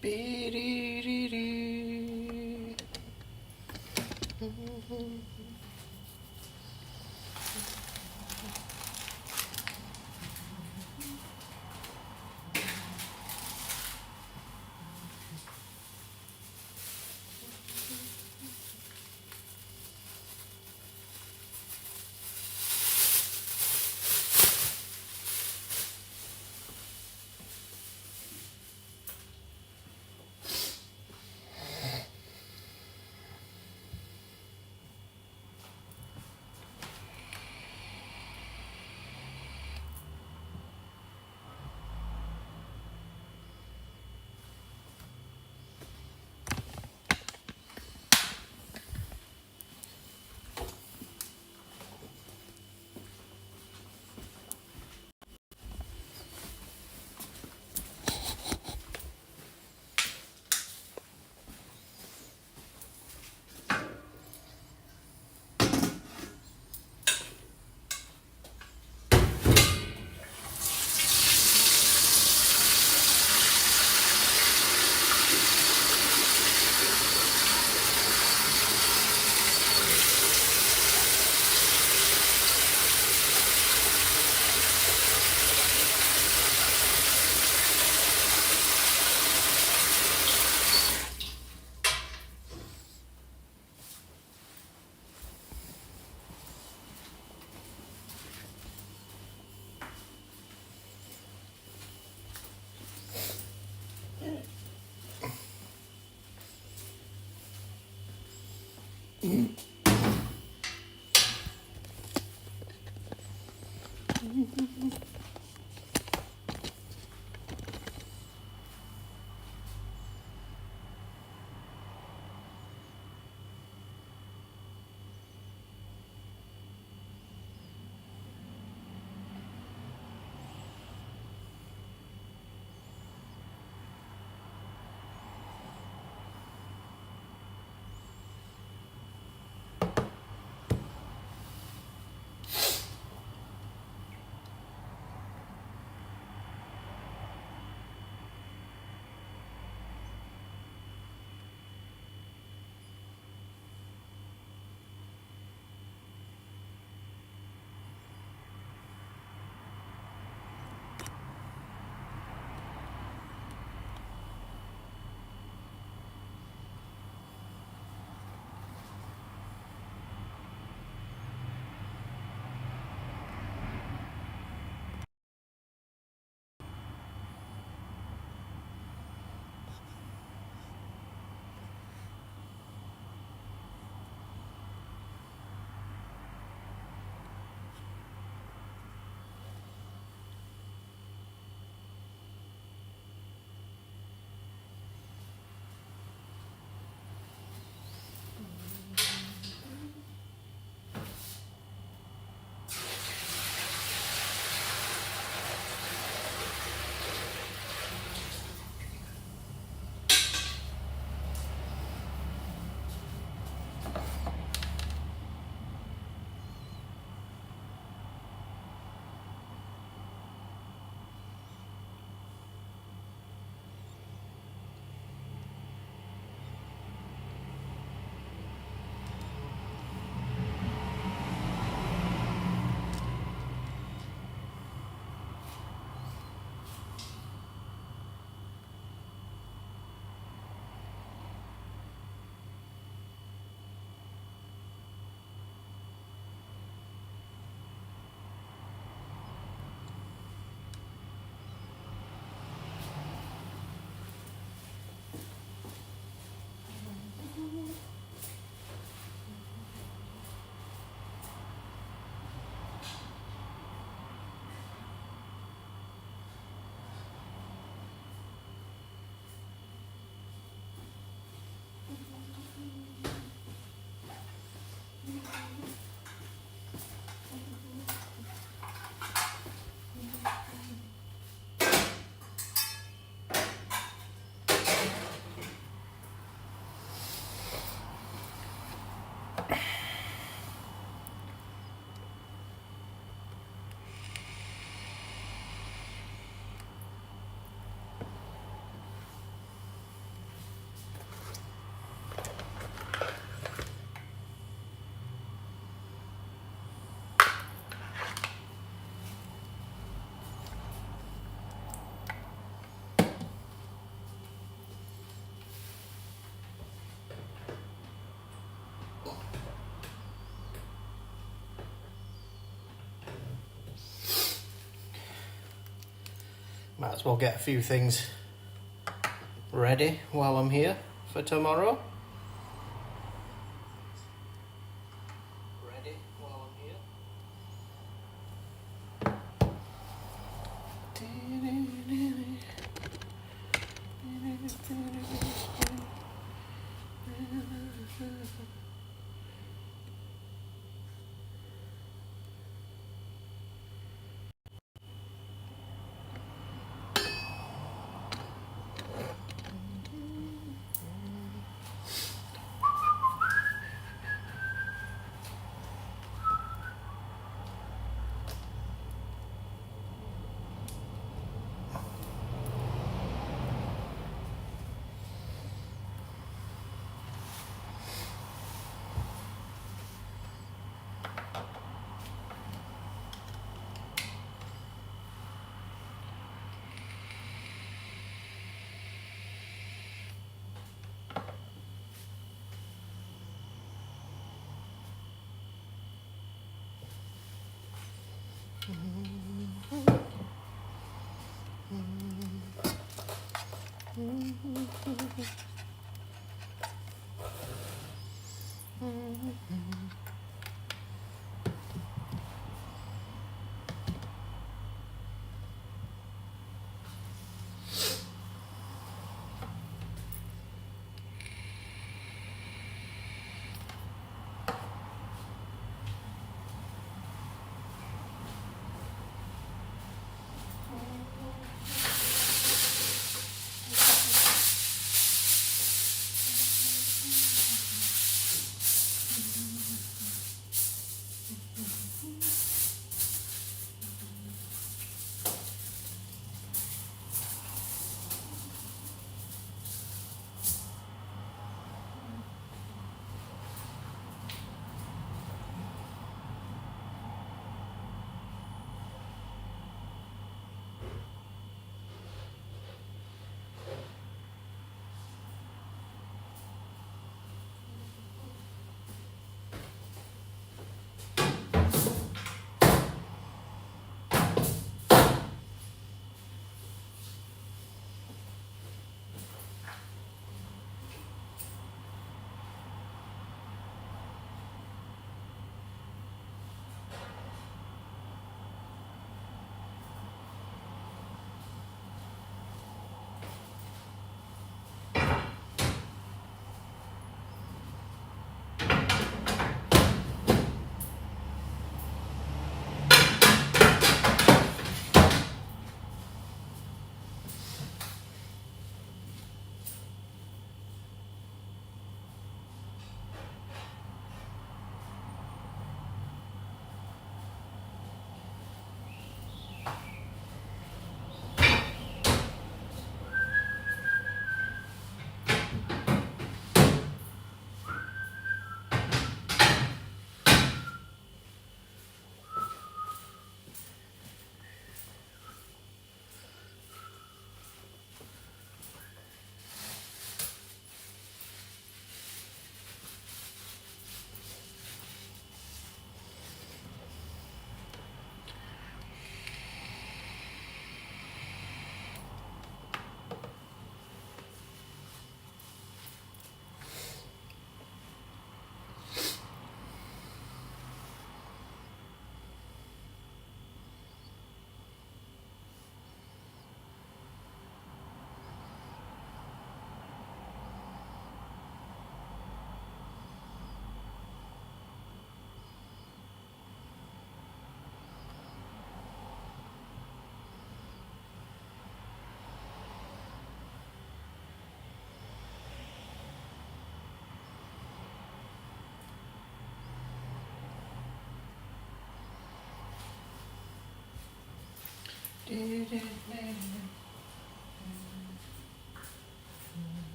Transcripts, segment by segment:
Be-dee-dee-dee. Might as well get a few things ready while I'm here for tomorrow.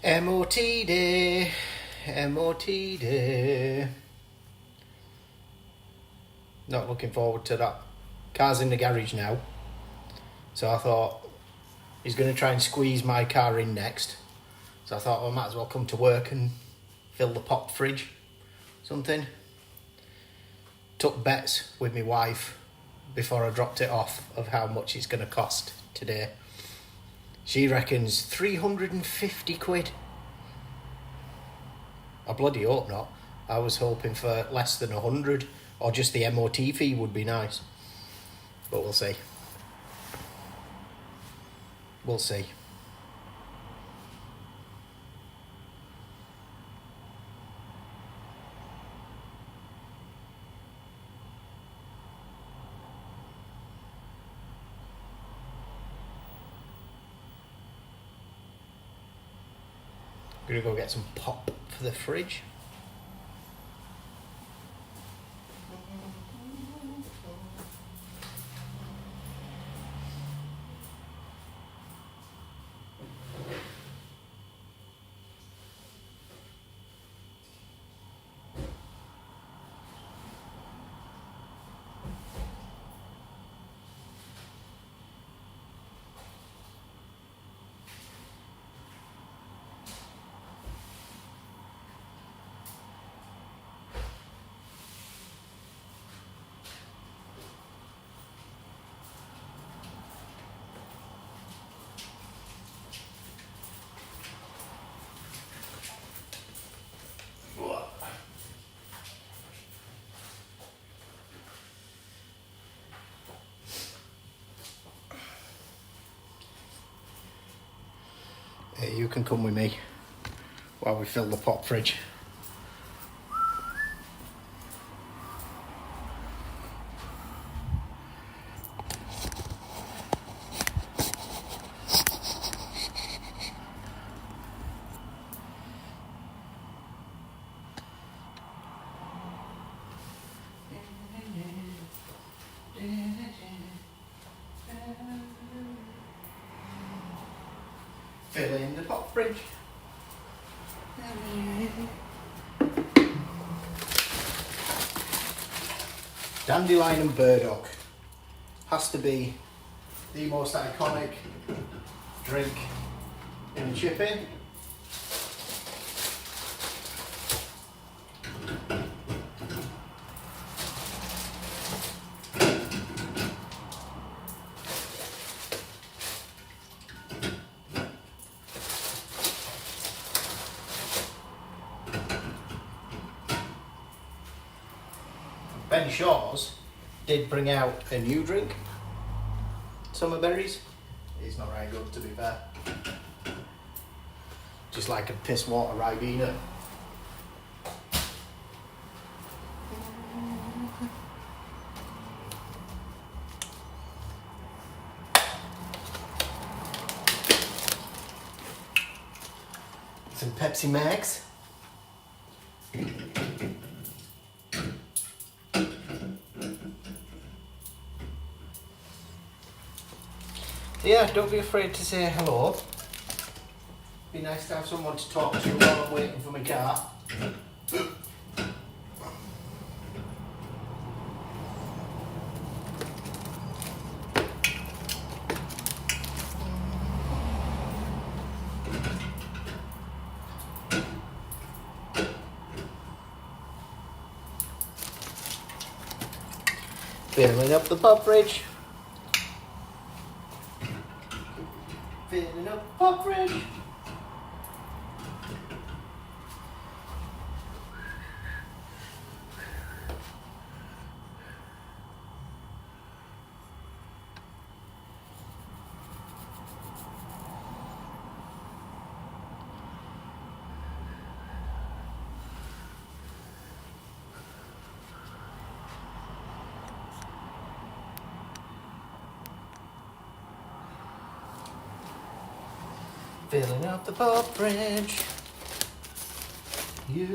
MOT day, MOT day. Not looking forward to that. Car's in the garage now. So I thought, he's going to try and squeeze my car in next. So I thought, well, I might as well come to work and fill the pop fridge. Something. Took bets with my wife before I dropped it off of how much it's going to cost today. She reckons 350 quid. I bloody hope not. I was hoping for less than 100, or just the MOT fee would be nice. But we'll see. We'll see. Gonna go get some pop for the fridge. You can come with me while we fill the pop fridge. Fill in the pop fridge. Dandelion and burdock has to be the most iconic drink in a chippy. Ben Shaw's did bring out a new drink, summer berries. It's not very good, to be fair. Just like a piss water Ribena. Some Pepsi Max. Yeah, don't be afraid to say hello. Be nice to have someone to talk to while I'm waiting for my car. Filling up the pop fridge. Filling up the pop fridge. Filling up the pub fridge. Yeah.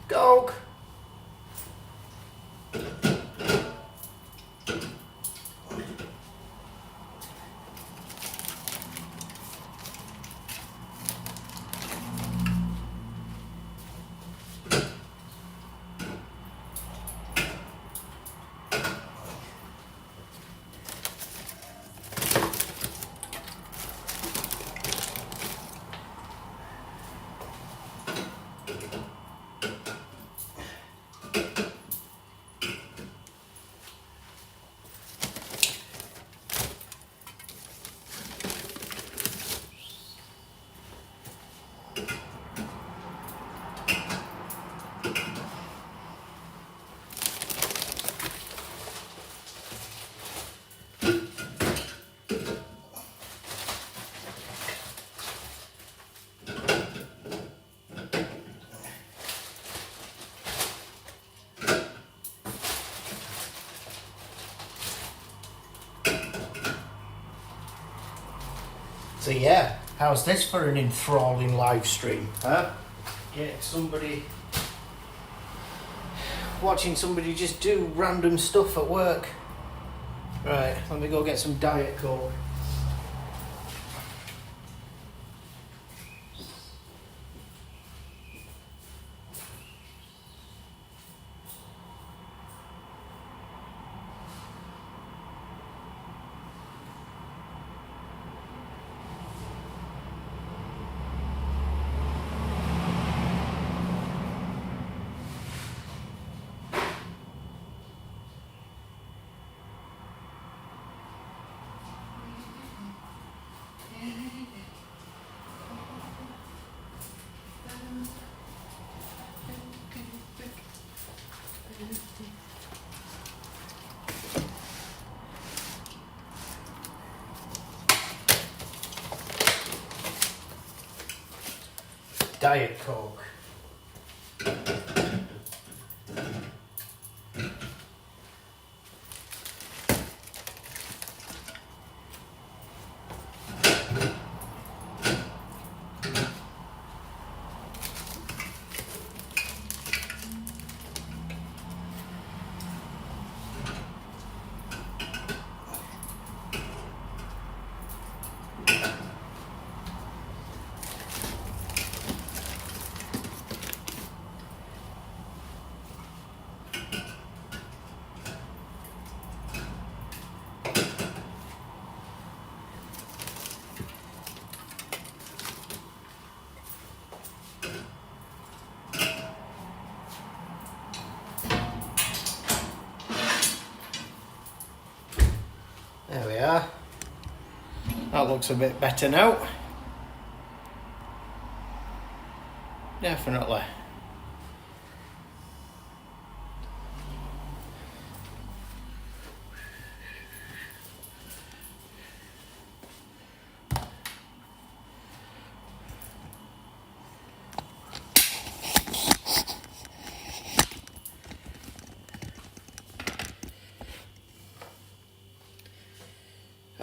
Coke. So yeah, how's this for an enthralling live stream, huh? Get somebody, watching somebody just do random stuff at work. Right, let me go get some Diet Coke. Diet Coke. There we are. That looks a bit better now. Definitely.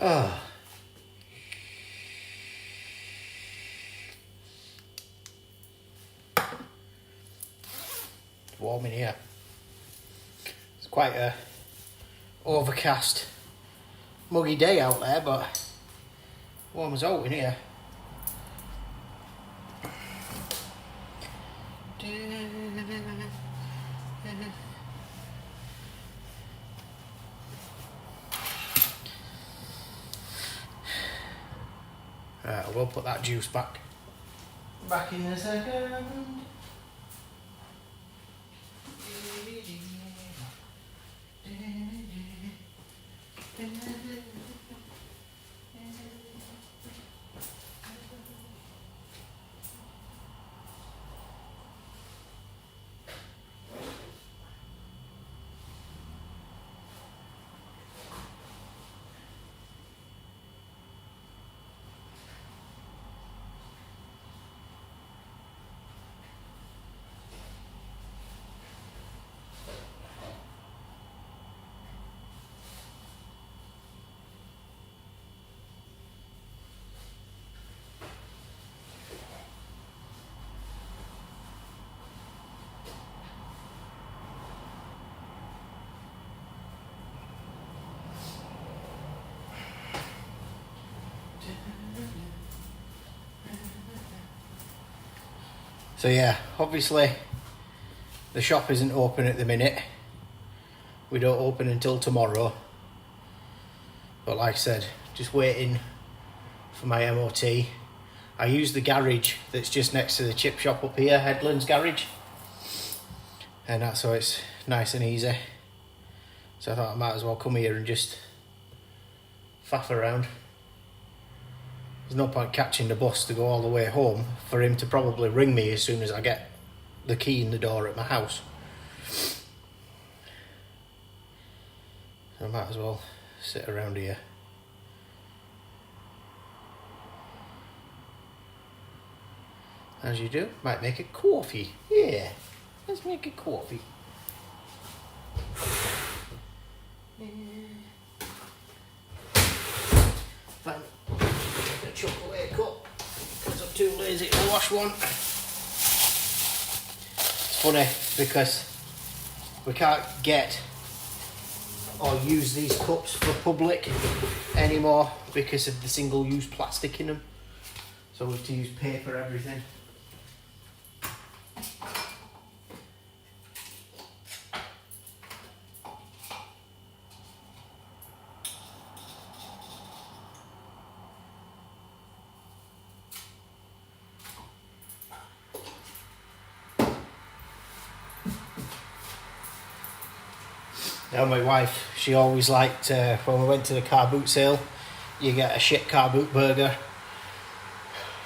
Oh. It's warm in here. It's quite a overcast, muggy day out there, but warm as out in here. Right, I will put that juice back in a second. So yeah, obviously the shop isn't open at the minute. We don't open until tomorrow. But like I said, just waiting for my MOT. I use the garage that's just next to the chip shop up here, Headlands Garage. And that's so it's nice and easy. So I thought I might as well come here and just faff around. There's no point catching the bus to go all the way home for him to probably ring me as soon as I get the key in the door at my house. So I might as well sit around here. As you do, might make a coffee. Yeah, let's make a coffee. Fine. A chocolate cup because I'm too lazy to wash one. It's funny because we can't get or use these cups for public anymore because of the single-use plastic in them. So we have to use paper everything. Now my wife, she always liked, when we went to the car boot sale, you get a shit car boot burger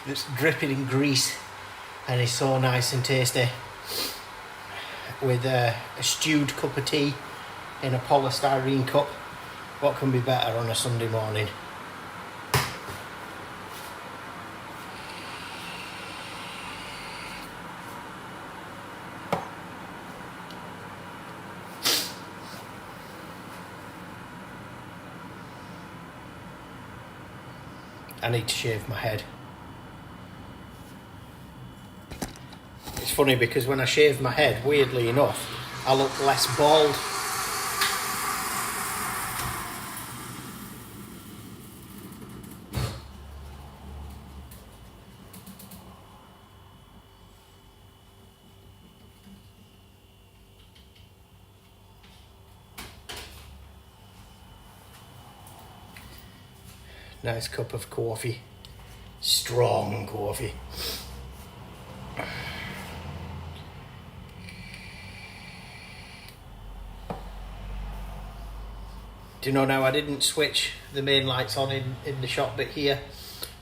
that's dripping in grease and is so nice and tasty with a stewed cup of tea in a polystyrene cup. What can be better on a Sunday morning? I need to shave my head. It's funny because when I shave my head, weirdly enough, I look less bald. Nice cup of coffee. Strong coffee. Do you know now I didn't switch the main lights on in the shop bit here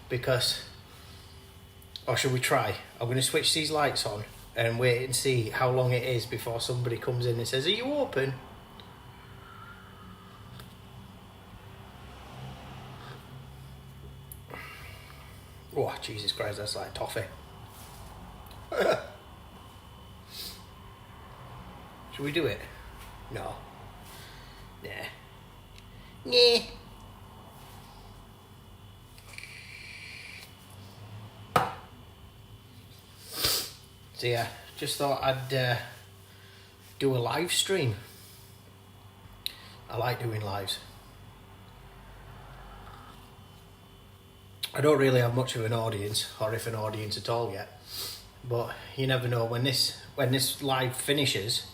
because, or should we try? I'm going to switch these lights on and wait and see how long it is before somebody comes in and says, "Are you open?" Oh, Jesus Christ, that's like toffee. Should we do it? No. Nah. Nah. So yeah, just thought I'd do a live stream. I like doing lives. I don't really have much of an audience, or if an audience at all yet, but you never know when this live finishes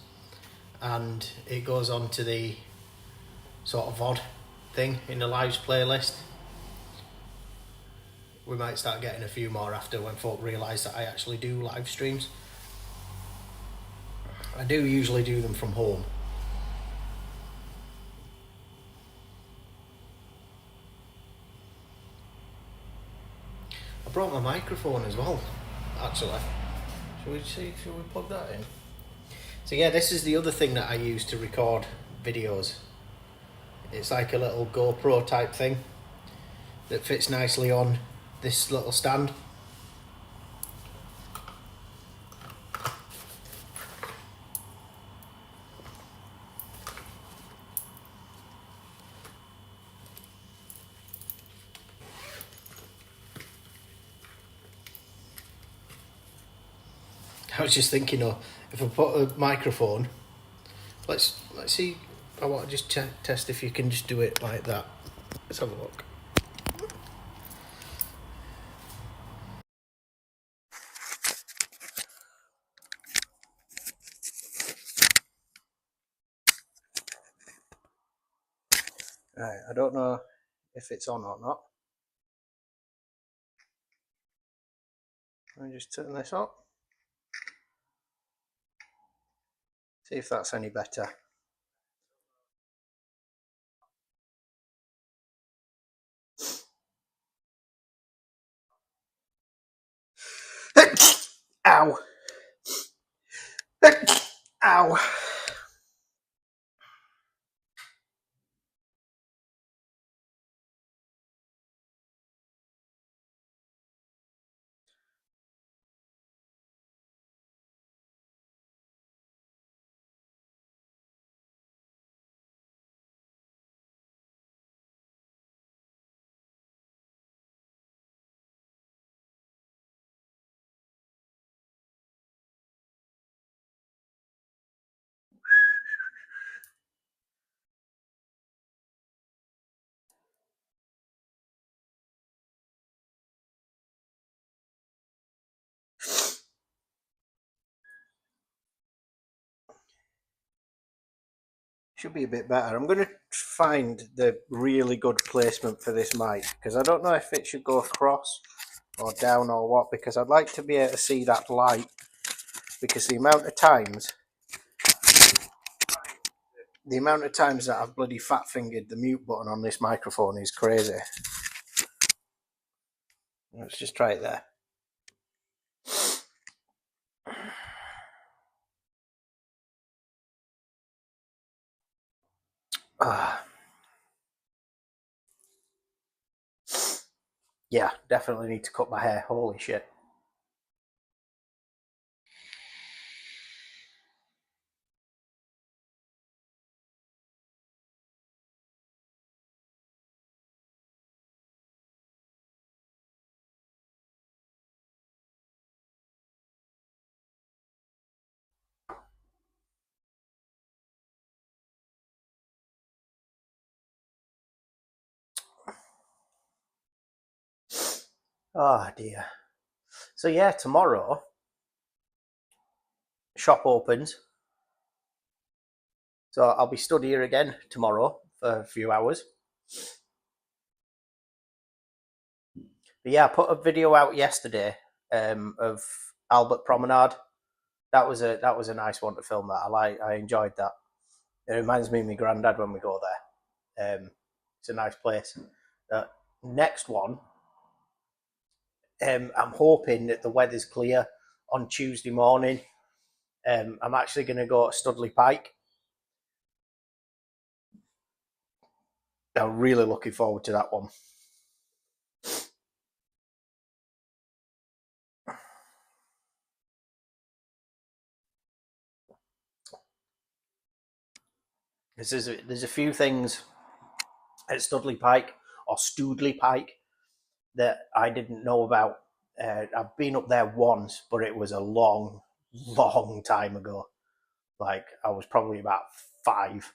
and it goes on to the sort of VOD thing in the lives playlist. We might start getting a few more after when folk realise that I actually do live streams. I do usually do them from home. I brought my microphone as well, actually. Shall we plug that in? So yeah, this is the other thing that I use to record videos. It's like a little GoPro type thing that fits nicely on this little stand. I was just thinking, if I put a microphone, let's see. I want to just test if you can just do it like that. Let's have a look. Right, I don't know if it's on or not. Let me just turn this up. See if that's any better. Ow! Ow! Should be a bit better. I'm going to find the really good placement for this mic because I don't know if it should go across or down or what, because I'd like to be able to see that light, because the amount of times that I've bloody fat fingered the mute button on this microphone is crazy. Let's just try it there. Yeah, definitely need to cut my hair. Holy shit. Oh dear. So yeah, tomorrow shop opens. So I'll be stood here again tomorrow for a few hours. But yeah, I put a video out yesterday of Albert Promenade. That was a nice one to film. I enjoyed that. It reminds me of my granddad when we go there. It's a nice place. Next one, I'm hoping that the weather's clear on Tuesday morning. I'm actually going to go to Studley Pike. I'm really looking forward to that one. There's a few things at Studley Pike or Studley Pike that I didn't know about. I've been up there once, but it was a long, long time ago. Like I was probably about 5.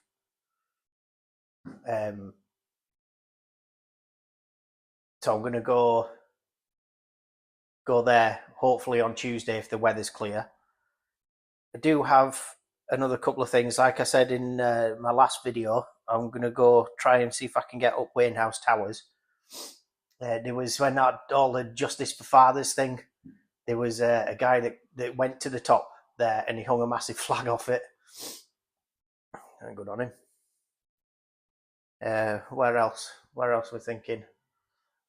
So I'm gonna go there hopefully on Tuesday if the weather's clear. I do have another couple of things. Like I said in my last video, I'm gonna go try and see if I can get up Wayne House Towers. There was when all the Justice for Fathers thing. There was a guy that went to the top there and he hung a massive flag off it. Good on him. Where else? Where else we're thinking?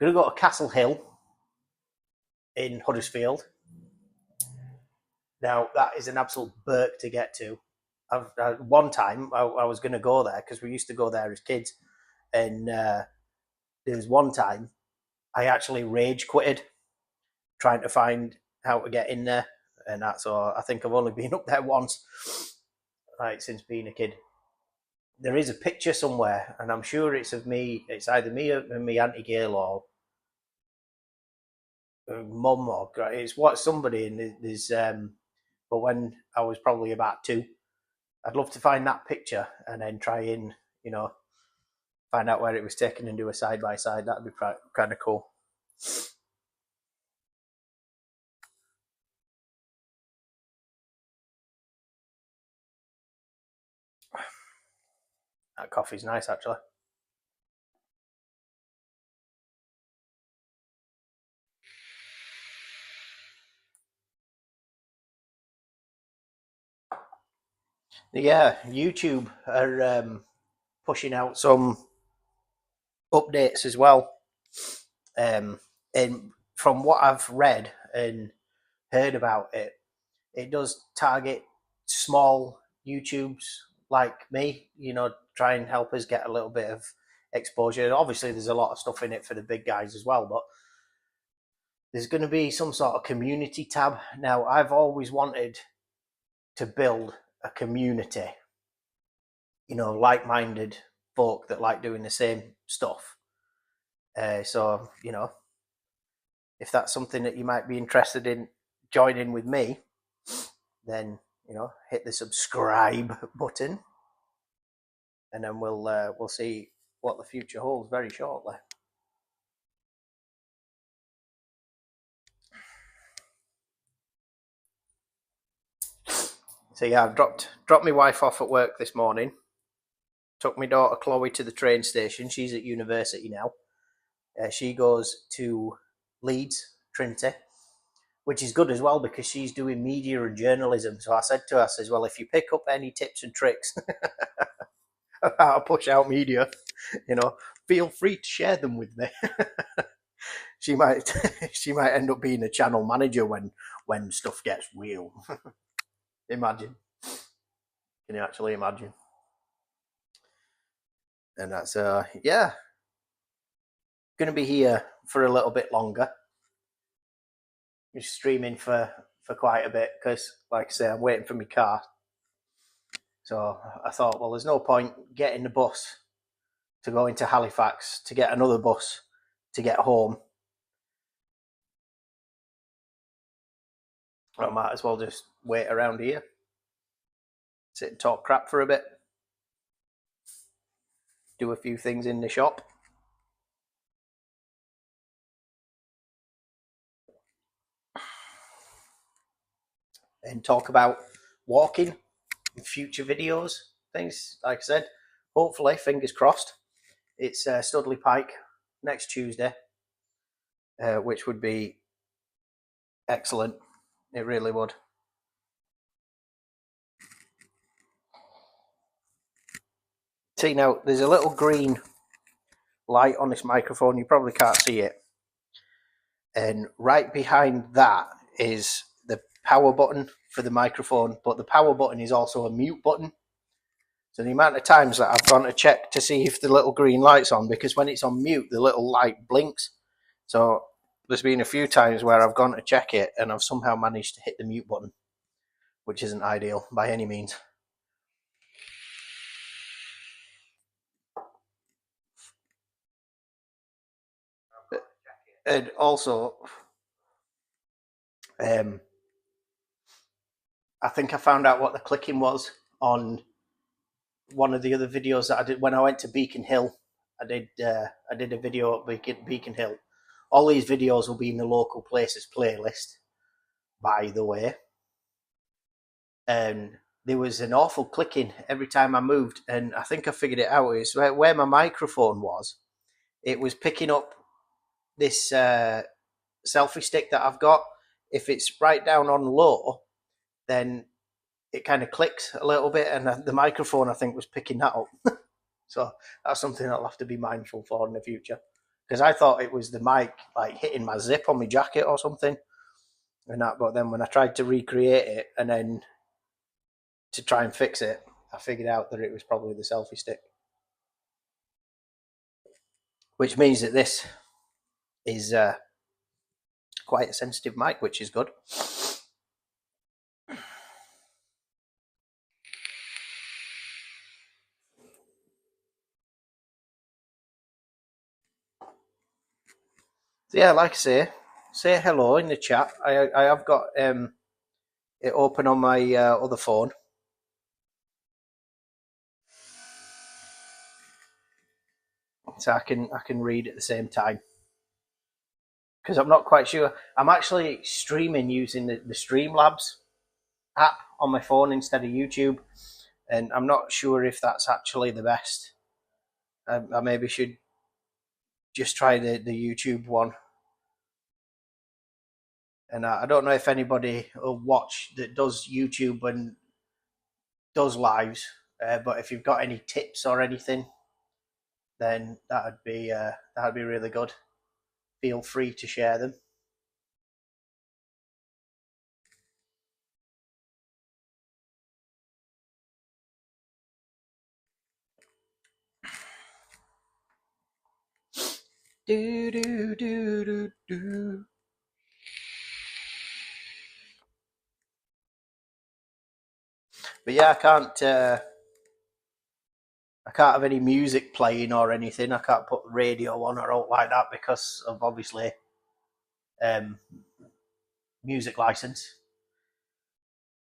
Gonna go to Castle Hill in Huddersfield. Now that is an absolute burk to get to. One time I was going to go there because we used to go there as kids, and there was one time I actually rage quitted trying to find how to get in there, and that's all. I think I've only been up there once, like since being a kid. There is a picture somewhere, and I'm sure it's of me. It's either me and me Auntie Gail or mum or it's what somebody. And there's but when I was probably about 2, I'd love to find that picture and then try and find out where it was taken and do a side by side. That'd be kind of cool. That coffee's nice, actually. Yeah, YouTube are pushing out some updates as well. And from what I've read and heard about it, it does target small YouTubes like me, try and help us get a little bit of exposure. Obviously, there's a lot of stuff in it for the big guys as well, but there's going to be some sort of community tab. Now, I've always wanted to build a community, like-minded folk that like doing the same stuff. So, if that's something that you might be interested in joining with me, then hit the subscribe button, and then we'll see what the future holds very shortly. So yeah, I've dropped my wife off at work this morning. Took my daughter Chloe to the train station. She's at university now. She goes to Leeds Trinity, which is good as well because she's doing media and journalism. So I said to her, I says, well, if you pick up any tips and tricks how to push out media, feel free to share them with me. she might she might end up being a channel manager when stuff gets real. Imagine. Can you actually imagine? And that's yeah, going to be here for a little bit longer. Just streaming for quite a bit because, like I say, I'm waiting for my car. So I thought, well, there's no point getting the bus to go into Halifax to get another bus to get home. I might as well just wait around here, sit and talk crap for a bit, do a few things in the shop. And talk about walking in future videos, things. Like I said, hopefully, fingers crossed, it's Studley Pike next Tuesday, which would be excellent. It really would. See, now there's a little green light on this microphone. You probably can't see it. And right behind that is the power button for the microphone, but the power button is also a mute button. So the amount of times that I've gone to check to see if the little green light's on, because when it's on mute, the little light blinks. So there's been a few times where I've gone to check it and I've somehow managed to hit the mute button, which isn't ideal by any means. And also, I think I found out what the clicking was on one of the other videos that I did when I went to Beacon Hill. I did a video at Beacon Hill. All these videos will be in the local places playlist, by the way. And there was an awful clicking every time I moved, and I think I figured it out. It's where my microphone was. It was picking up this selfie stick that I've got. If it's right down on low, then it kind of clicks a little bit, and the microphone I think was picking that up. So that's something I'll have to be mindful for in the future, because I thought it was the mic like hitting my zip on my jacket or something, and that. But then when I tried to recreate it and then to try and fix it, I figured out that it was probably the selfie stick, which means that this is quite a sensitive mic, which is good. So yeah, like I say hello in the chat. I have got it open on my other phone. So I can read at the same time, because I'm not quite sure. I'm actually streaming using the Streamlabs app on my phone instead of YouTube, and I'm not sure if that's actually the best. I maybe should just try the YouTube one. And I don't know if anybody will watch that does YouTube and does lives. But if you've got any tips or anything, then that'd be really good. Feel free to share them. Do do do do do. But yeah, I can't have any music playing or anything. I can't put the radio on or out like that because of obviously music license.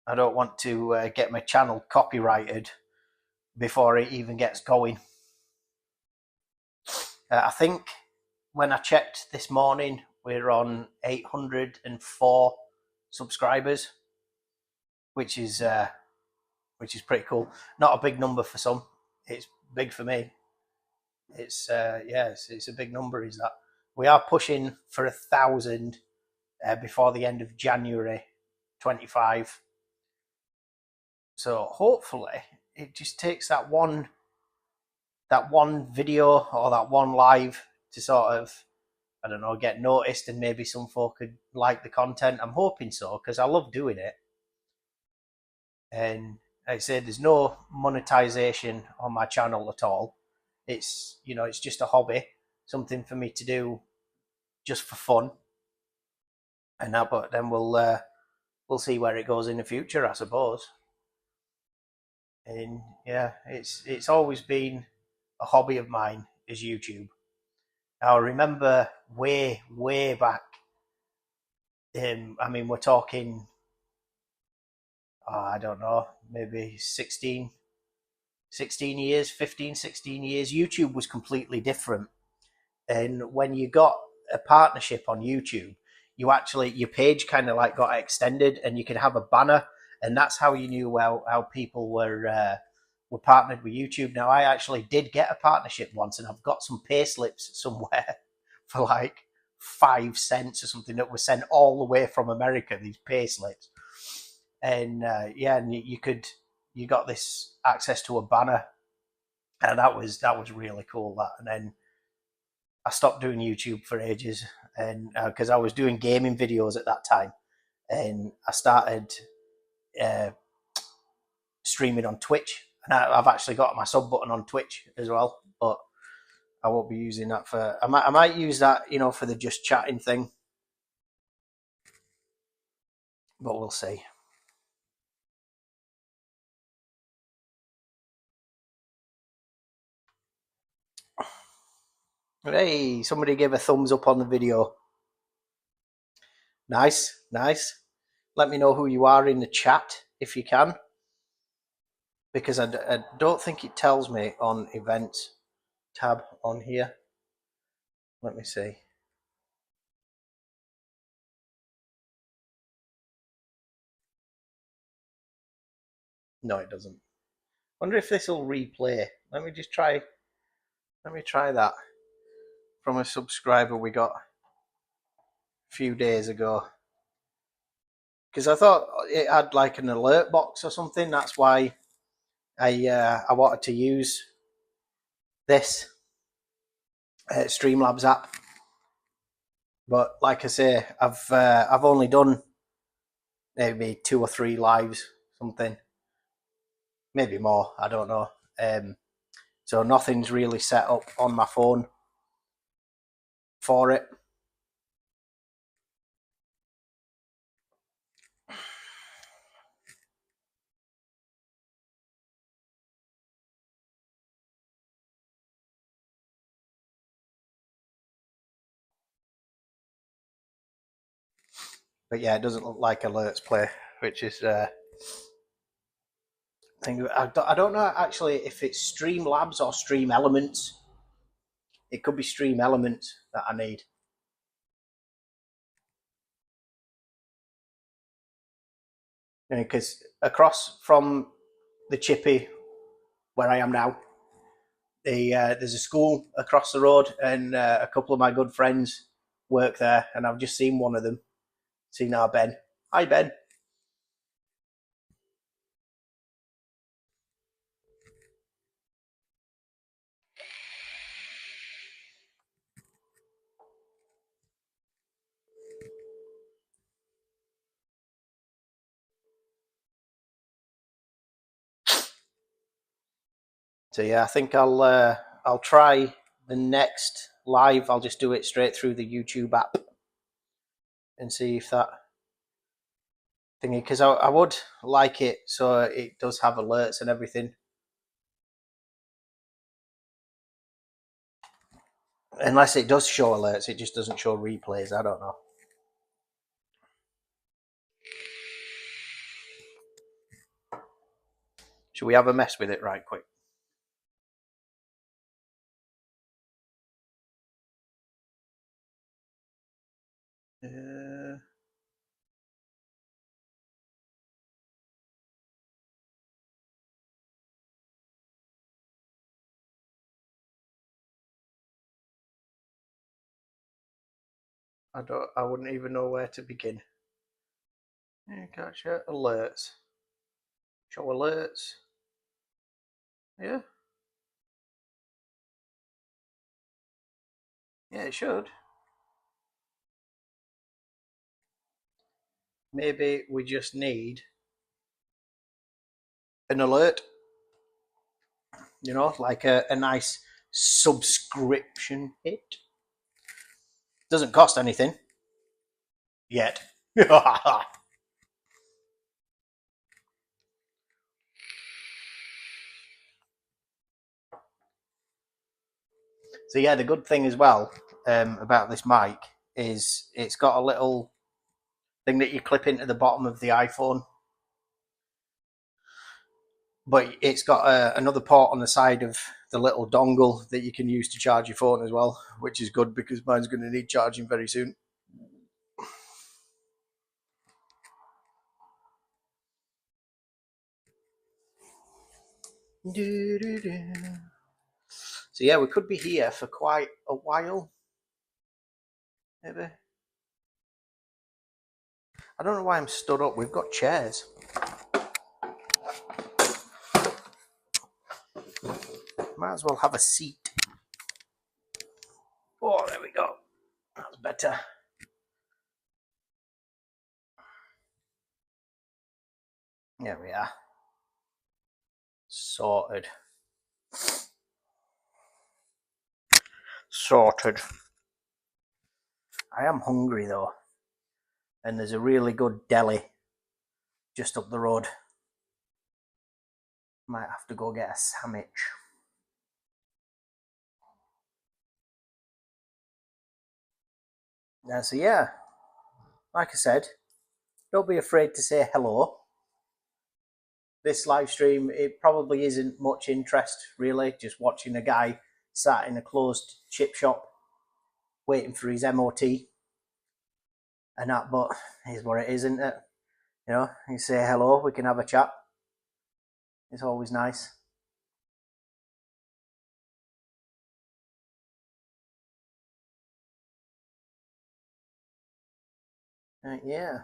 I don't want to get my channel copyrighted before it even gets going. I think when I checked this morning, we're on 804 subscribers, which is pretty cool. Not a big number for some. It's big for me. It's it's a big number. Is that we are pushing for 1,000 before the end of January 25. So hopefully it just takes that one video or that one live to sort of, I don't know, get noticed and maybe some folk could like the content. I'm hoping so because I love doing it. And like I said, there's no monetization on my channel at all. It's it's just a hobby, something for me to do just for fun. And now, but then we'll see where it goes in the future, I suppose. And yeah, it's always been a hobby of mine is YouTube. Now I remember way back. I mean, we're talking, I don't know, maybe 16 years, 15, 16 years. YouTube was completely different. And when you got a partnership on YouTube, your page kind of like got extended and you could have a banner. And that's how you knew how people were partnered with YouTube. Now, I actually did get a partnership once, and I've got some pay slips somewhere for like 5 cents or something that was sent all the way from America, these pay slips. And and you got this access to a banner, and that was really cool. That, and then I stopped doing YouTube for ages, and because I was doing gaming videos at that time, and I started streaming on Twitch, and I've actually got my sub button on Twitch as well, but I won't be using that for. I might use that, for the just chatting thing, but we'll see. Hey, somebody gave a thumbs up on the video. Nice. Let me know who you are in the chat if you can, because I don't think it tells me on events tab on here. Let me see. No, it doesn't. Wonder if this will replay. Let me try that from a subscriber we got a few days ago, because I thought it had like an alert box or something. That's why I wanted to use this Streamlabs app. But like I say, I've only done maybe 2 or 3 lives, something, maybe more. I don't know. So nothing's really set up on my phone for it. But yeah, it doesn't look like alerts play, which is thing. I don't know actually if it's Streamlabs or Stream Elements. It could be Stream Elements that I need. Because across from the Chippy, where I am now, there's a school across the road, and a couple of my good friends work there, and I've just seen one of them. Seen our Ben. Hi, Ben. So yeah, I think I'll try the next live. I'll just do it straight through the YouTube app and see if that thingy, because I would like it so it does have alerts and everything. Unless it does show alerts, it just doesn't show replays. I don't know. Should we have a mess with it right quick? I wouldn't even know where to begin. Yeah, gotcha. Alerts. Show alerts. Yeah. Yeah, it should. Maybe we just need an alert. You know, like a nice subscription hit. Doesn't cost anything yet. So yeah, the good thing as well about this mic is it's got a little thing that you clip into the bottom of the iPhone, but it's got another port on the side of the little dongle that you can use to charge your phone as well, which is good because mine's going to need charging very soon. So yeah, we could be here for quite a while, maybe. I don't know why I'm stood up. We've got chairs. Might as well have a seat. Oh, there we go. That's better. There we are. Sorted. Sorted. I am hungry though. And there's a really good deli just up the road. Might have to go get a sandwich. So yeah, like I said, don't be afraid to say hello. This live stream, it probably isn't much interest really, just watching a guy sat in a closed chip shop waiting for his MOT and that, but here's what it is, isn't it? You know, you say hello, we can have a chat. It's always nice. Yeah.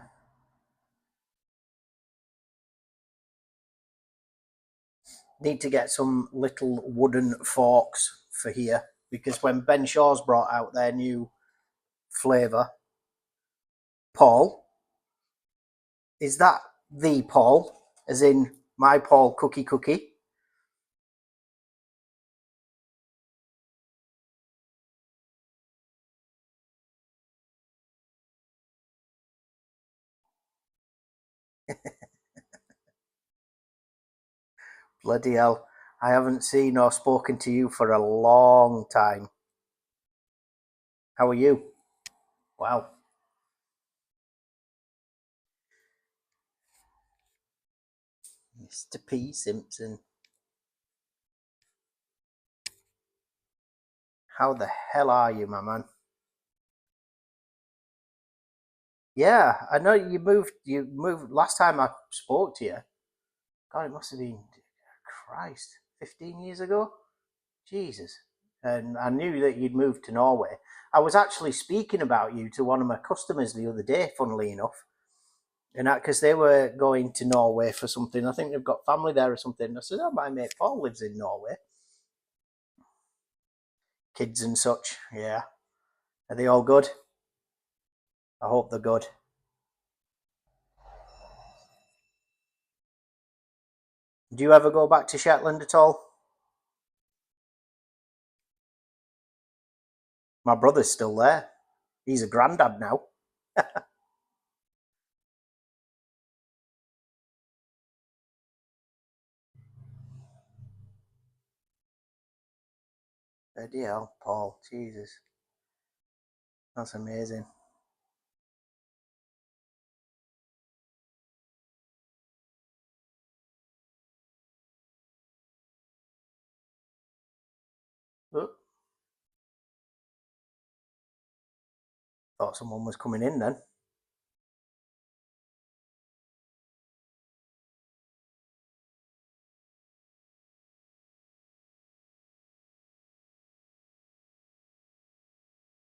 Need to get some little wooden forks for here because when Ben Shaw's brought out their new flavour, Paul, is that the Paul, as in my Paul cookie? Bloody hell. I haven't seen or spoken to you for a long time. How are you? Wow. Mr. P. Simpson. How the hell are you, my man? Yeah, I know you moved last time I spoke to you. God, it must have been Christ, 15 years ago? Jesus. And I knew that you'd moved to Norway. I was actually speaking about you to one of my customers the other day, funnily enough. And that because they were going to Norway for something. I think they've got family there or something. I said, oh, my mate Paul lives in Norway. Kids and such, yeah. Are they all good? I hope they're good. Do you ever go back to Shetland at all? My brother's still there. He's a granddad now. Bloody hell, Paul. Jesus. That's amazing. Oh, thought someone was coming in then.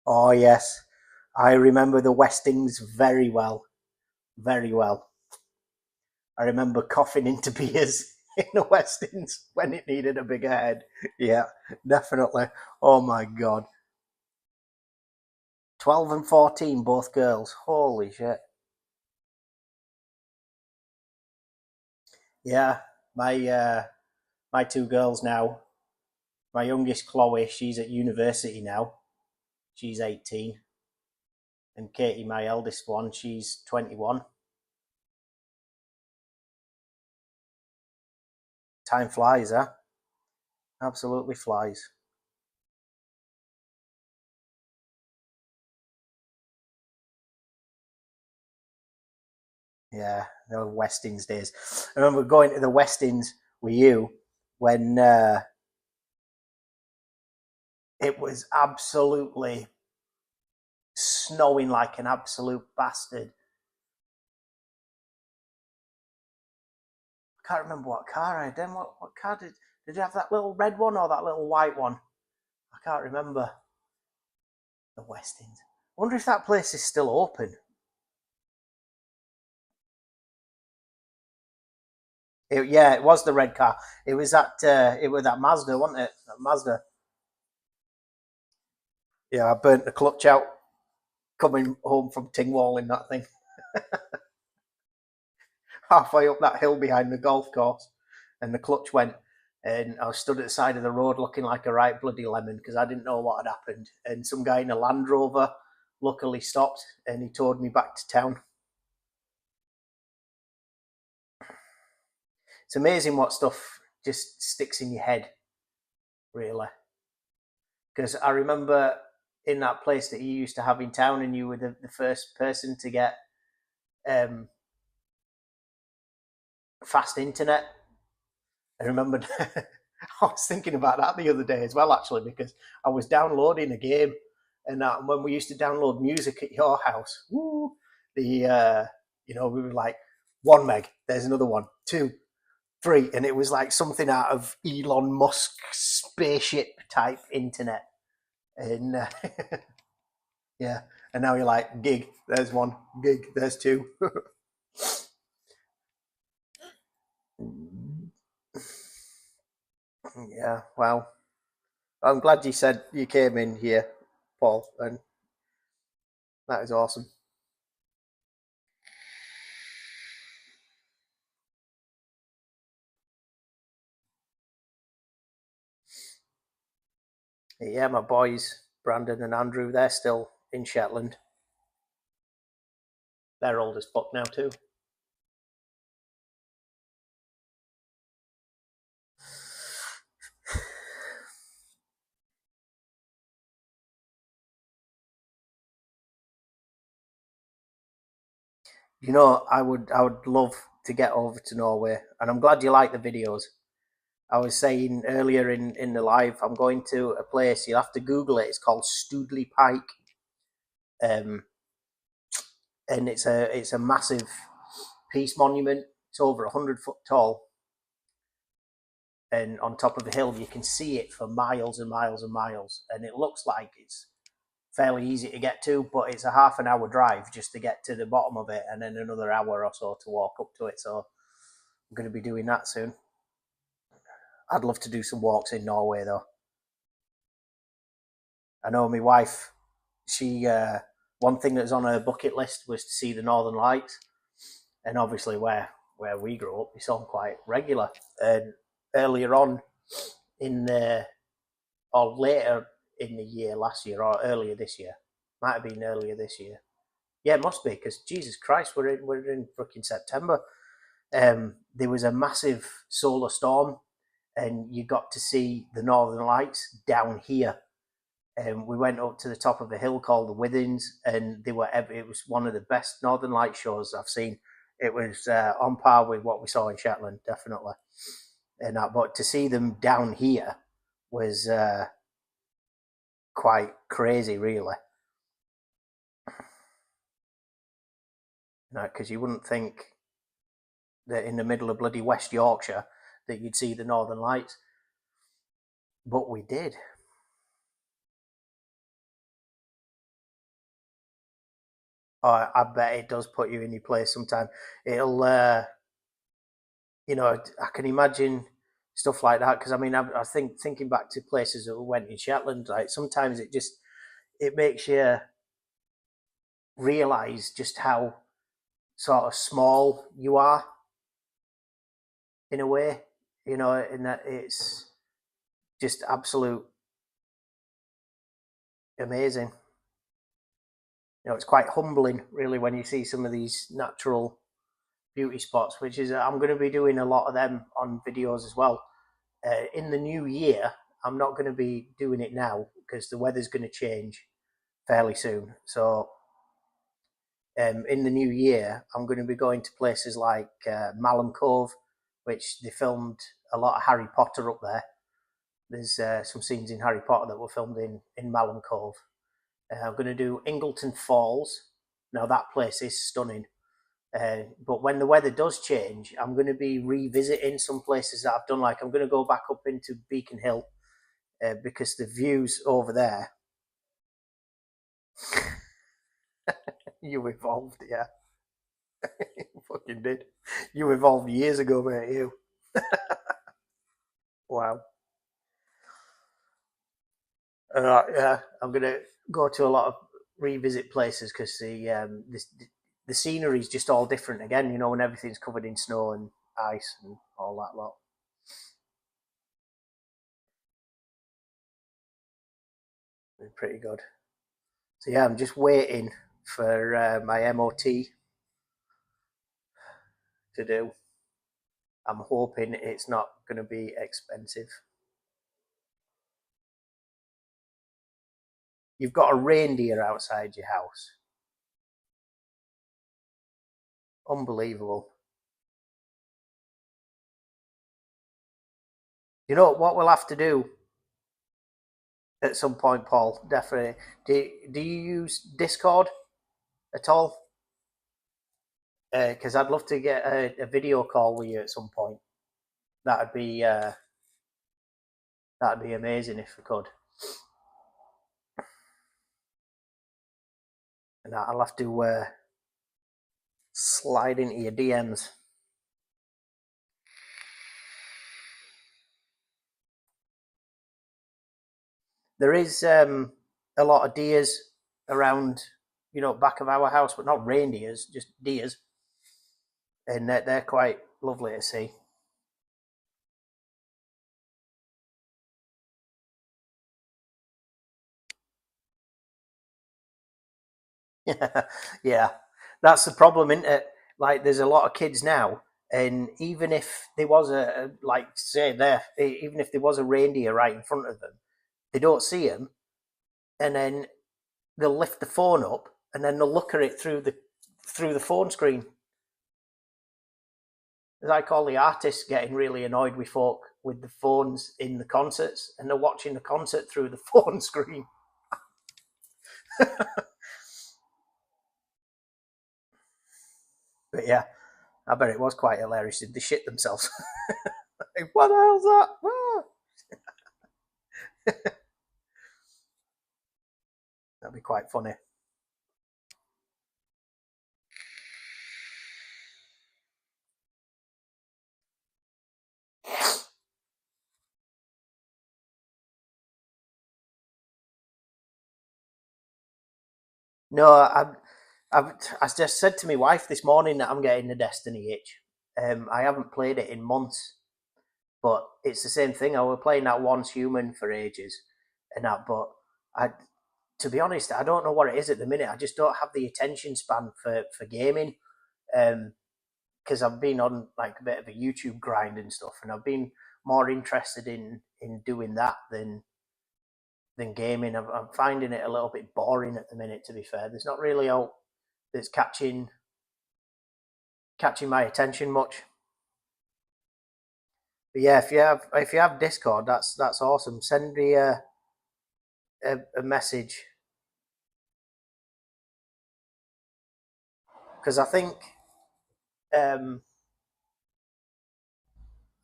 Oh, yes. I remember the Westings very well. Very well. I remember coughing into beers in the Westings when it needed a bigger head. Yeah, definitely. Oh my God. 12 and 14, both girls. Holy shit. Yeah, my two girls now. My youngest, Chloe, she's at university now. She's 18. And Katie, my eldest one, she's 21. Time flies, huh? Absolutely flies. Yeah, the Westings days. I remember going to the Westings with you when it was absolutely snowing like an absolute bastard. I can't remember what car I had then. What car did you have? That little red one or that little white one? I can't remember. The Westings. I wonder if that place is still open. Yeah, it was the red car. It was that Mazda, wasn't it? That Mazda. Yeah, I burnt the clutch out coming home from Tingwall in that thing. Halfway up that hill behind the golf course, and the clutch went. And I was stood at the side of the road looking like a right bloody lemon because I didn't know what had happened. And some guy in a Land Rover luckily stopped and he towed me back to town. It's amazing what stuff just sticks in your head, really. Because I remember in that place that you used to have in town, and you were the first person to get um, fast internet. I remember I was thinking about that the other day as well, actually, because I was downloading a game, and when we used to download music at your house, woo, we were like 1 meg, there's another one, 2, 3, and it was like something out of Elon Musk spaceship type internet, and yeah, and now you're like gig, there's 1, gig, there's 2. Yeah, well, I'm glad you said you came in here, Paul, and that is awesome. Yeah, my boys, Brandon and Andrew, they're still in Shetland. They're old as fuck now too. I would love to get over to Norway, and I'm glad you like the videos. I was saying earlier in the live, I'm going to a place. You'll have to Google it. It's called Studley Pike, um, and it's a massive peace monument. It's over 100 foot tall, and on top of the hill, you can see it for miles and miles and miles. And it looks like it's fairly easy to get to, but it's a half an hour drive just to get to the bottom of it, and then another hour or so to walk up to it. So I'm going to be doing that soon. I'd love to do some walks in Norway though. I know my wife. She one thing that was on her bucket list was to see the Northern Lights, and obviously where we grew up, we saw them quite regular. And earlier on in the or later in the year last year or earlier this year. Might have been earlier this year. Yeah, it must be, because Jesus Christ, we're in fucking September. There was a massive solar storm, and you got to see the Northern Lights down here. We went up to the top of a hill called the Withens, and it was one of the best Northern Light shows I've seen. It was on par with what we saw in Shetland, definitely. But to see them down here was quite crazy, really. Because you wouldn't think that in the middle of bloody West Yorkshire that you'd see the Northern Lights, but we did. I bet it does put you in your place sometime. It'll, I can imagine stuff like that, because I mean, I think thinking back to places that we went in Shetland, like sometimes it makes you realise just how sort of small you are in a way, in that it's just absolute amazing. It's quite humbling, really, when you see some of these natural beauty spots, which is I'm going to be doing a lot of them on videos as well. In the new year, I'm not going to be doing it now because the weather's going to change fairly soon. So in the new year, I'm going to be going to places like Malham Cove, which they filmed a lot of Harry Potter up there. There's some scenes in Harry Potter that were filmed in Malham Cove. I'm going to do Ingleton Falls. Now, that place is stunning. But when the weather does change, I'm going to be revisiting some places that I've done. Like, I'm going to go back up into Beacon Hill because the views over there. You evolved, yeah. You fucking did. You evolved years ago, mate, you. Wow. Yeah, I'm going to go to a lot of revisit places because the scenery is just all different again, when everything's covered in snow and ice and all that lot. It's pretty good. So yeah, I'm just waiting for my MOT to do. I'm hoping it's not going to be expensive. You've got a reindeer outside your house. Unbelievable. You know what we'll have to do at some point, Paul? Definitely. Do you use Discord at all? Because I'd love to get a video call with you at some point. That'd be amazing if we could. And I'll have to slide into your DMs. There is a lot of deers around, back of our house, but not reindeers, just deers, and they're quite lovely to see. Yeah, that's the problem, isn't it? Like, there's a lot of kids now, and even if there was even if there was a reindeer right in front of them, they don't see him, and then they'll lift the phone up, and then they'll look at it through the phone screen. As I call the artists getting really annoyed with folk with the phones in the concerts, and they're watching the concert through the phone screen. But yeah, I bet it was quite hilarious. Did they shit themselves? Like, what the hell's that? Ah! That'd be quite funny. No, I just said to my wife this morning that I'm getting the Destiny itch. I haven't played it in months, but it's the same thing. I was playing that Once Human for ages, and that, but I, to be honest, I don't know what it is at the minute. I just don't have the attention span for gaming. Because I've been on like a bit of a YouTube grind and stuff, and I've been more interested in doing that than gaming. I'm finding it a little bit boring at the minute. To be fair, there's not really out that's catching my attention much. But yeah, if you have Discord, that's awesome. Send me a message because I think um,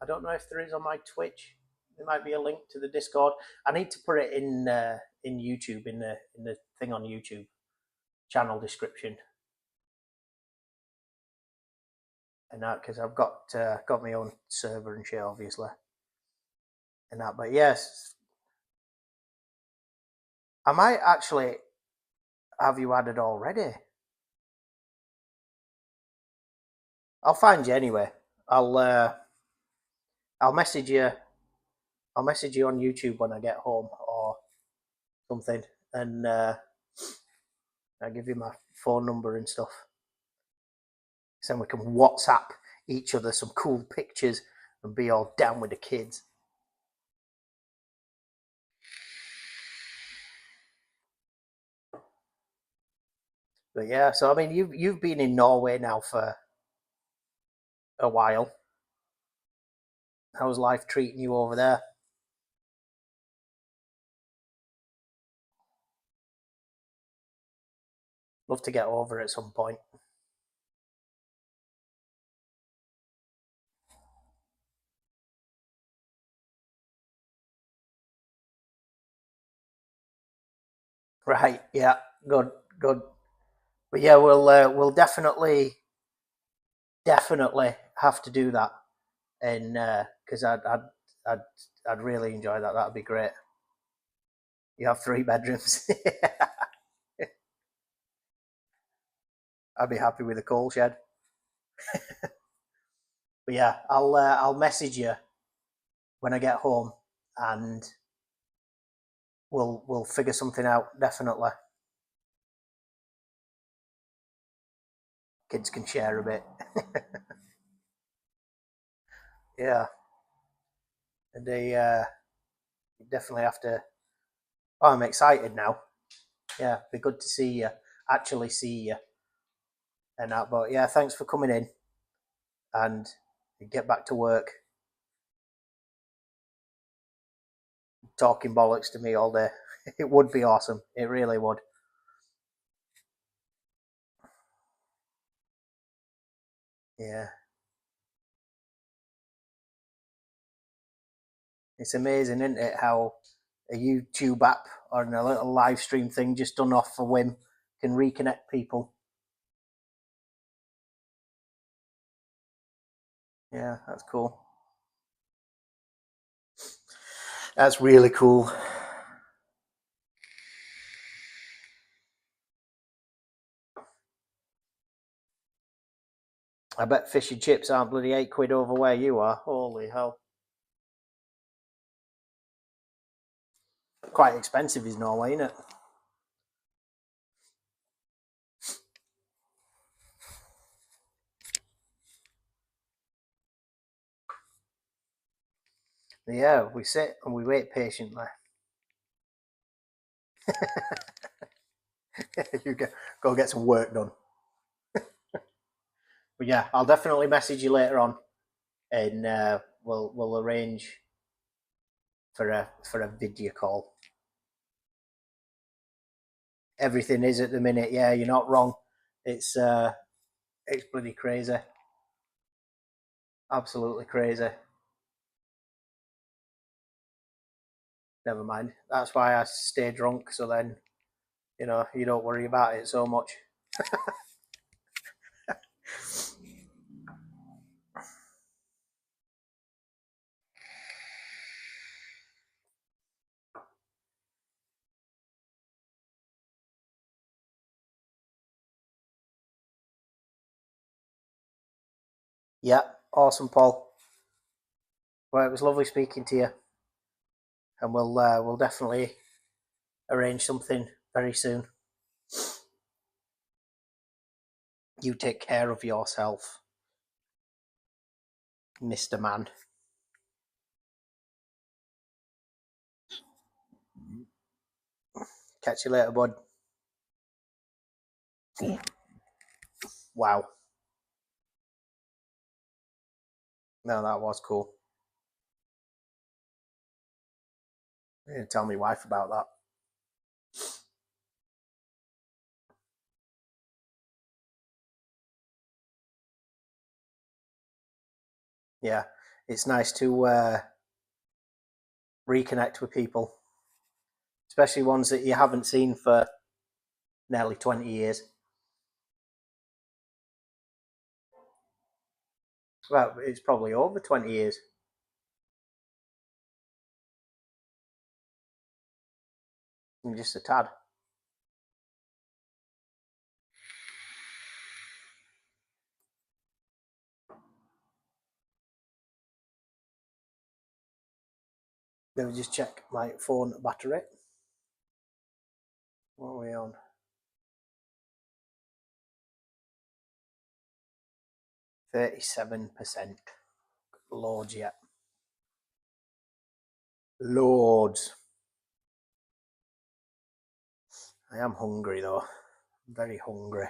I don't know if there is on my Twitch. There might be a link to the Discord. I need to put it in YouTube in the thing on YouTube channel description and that because I've got my own server and shit obviously and that. But yes, I might actually have you added already. I'll find you anyway. I'll uh, I'll message you. I'll message you on YouTube when I get home or something, and I'll give you my phone number and stuff. So we can WhatsApp each other some cool pictures and be all down with the kids. But yeah, so I mean, you've been in Norway now for a while. How's life treating you over there? Love to get over at some point. Right? Yeah. Good. Good. But yeah, we'll definitely have to do that, and because I'd I'd really enjoy that. That'd be great. You have 3 bedrooms. I'd be happy with a coal shed. But yeah, I'll message you when I get home, and we'll figure something out. Definitely, kids can share a bit. Yeah, and they definitely have to. Oh, I'm excited now. Yeah, be good to see you. Actually, see you and that. But yeah, thanks for coming in and get back to work. Talking bollocks to me all day. It would be awesome. It really would. Yeah, it's amazing, isn't it? How a YouTube app or a little live stream thing just done off a whim can reconnect people. Yeah, that's cool. That's really cool. I bet fish and chips aren't bloody £8 over where you are. Holy hell. Quite expensive is Norway, isn't it? Yeah, we sit and we wait patiently. You go get some work done. But yeah, I'll definitely message you later on, and we'll arrange for a video call. Everything is at the minute. Yeah, you're not wrong. It's bloody crazy. Absolutely crazy. Never mind. That's why I stay drunk. So then you don't worry about it so much. Yeah, awesome, Paul. Well, it was lovely speaking to you, and we'll definitely arrange something very soon. You take care of yourself, Mr. Man. Catch you later, bud. Wow. No, that was cool. I'm going to tell my wife about that. Yeah, it's nice to reconnect with people, especially ones that you haven't seen for nearly 20 years. Well, it's probably over 20 years. Just a tad. Let me just check my phone battery. What are we on? 37%. Loads yet. Loads. I am hungry though. I'm very hungry.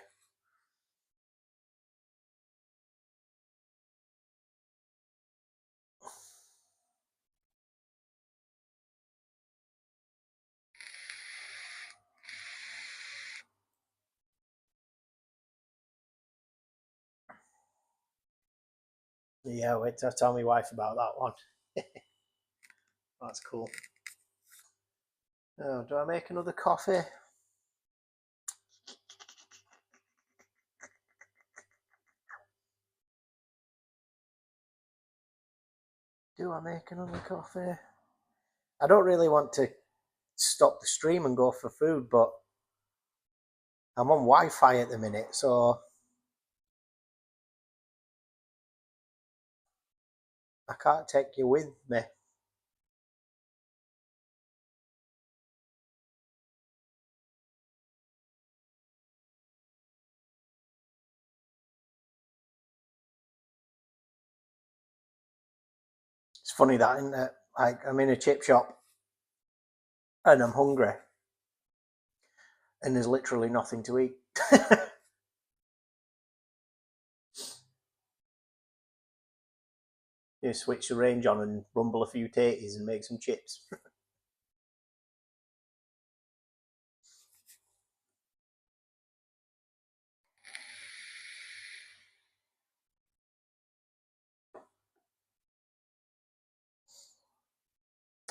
Yeah, wait till I tell my wife about that one. That's cool. Oh, do I make another coffee? Do I make another coffee? I don't really want to stop the stream and go for food, but I'm on Wi-Fi at the minute, so I can't take you with me. It's funny that, isn't it? Like, I'm in a chip shop and I'm hungry and there's literally nothing to eat. You switch the range on and rumble a few taties and make some chips.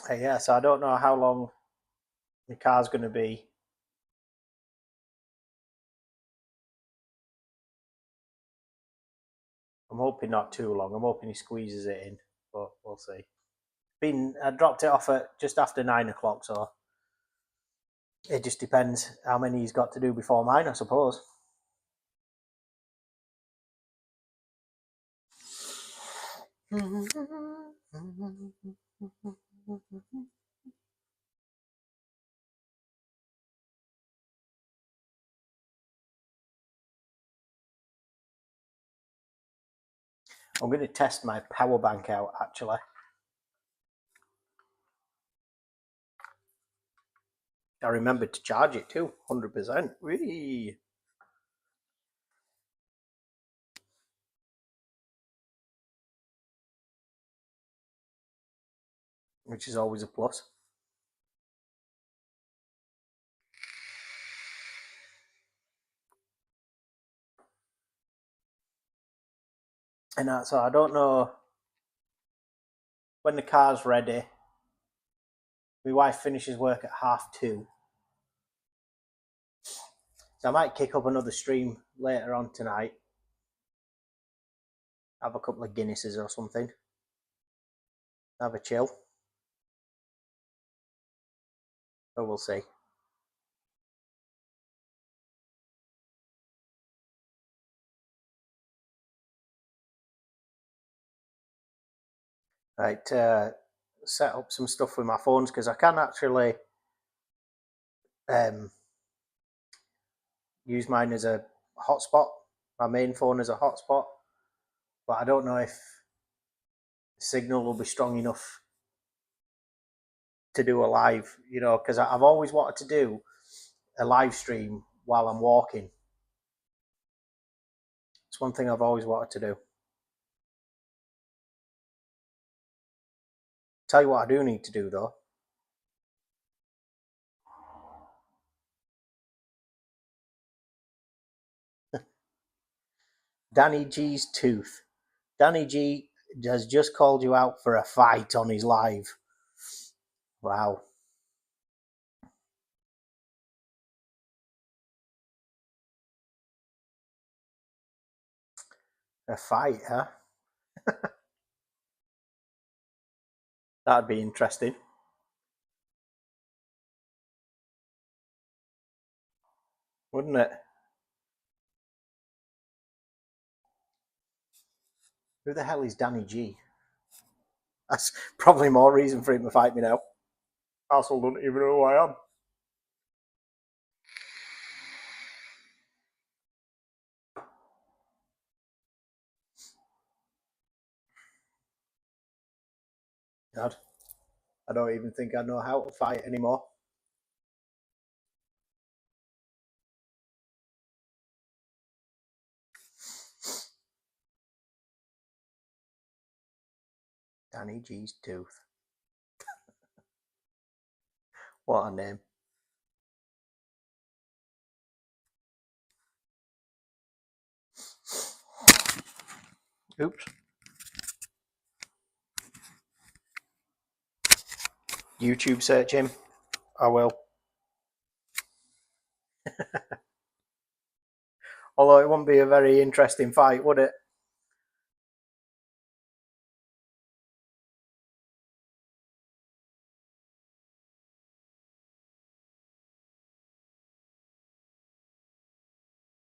Yeah, so I don't know how long the car's going to be. I'm hoping not too long. I'm hoping he squeezes it in, but we'll see. I dropped it off at just after 9 o'clock, so it just depends how many he's got to do before mine, I suppose. I'm going to test my power bank out, actually. I remembered to charge it too, 100%. Whee! Which is always a plus. And so I don't know when the car's ready. My wife finishes work at 2:30. So I might kick up another stream later on tonight. Have a couple of Guinnesses or something. Have a chill. But we'll see. Right, set up some stuff with my phones because I can actually use mine as a hotspot, my main phone as a hotspot, but I don't know if the signal will be strong enough to do a live, because I've always wanted to do a live stream while I'm walking. It's one thing I've always wanted to do. Tell you what I do need to do though. Danny G's tooth. Danny G has just called you out for a fight on his live. Wow. A fight, huh? That'd be interesting. Wouldn't it? Who the hell is Danny G? That's probably more reason for him to fight me now. Arsehole don't even know who I am. God, I don't even think I know how to fight anymore. Danny G's tooth. What a name. Oops. YouTube search him. I will. Although it wouldn't be a very interesting fight, would it?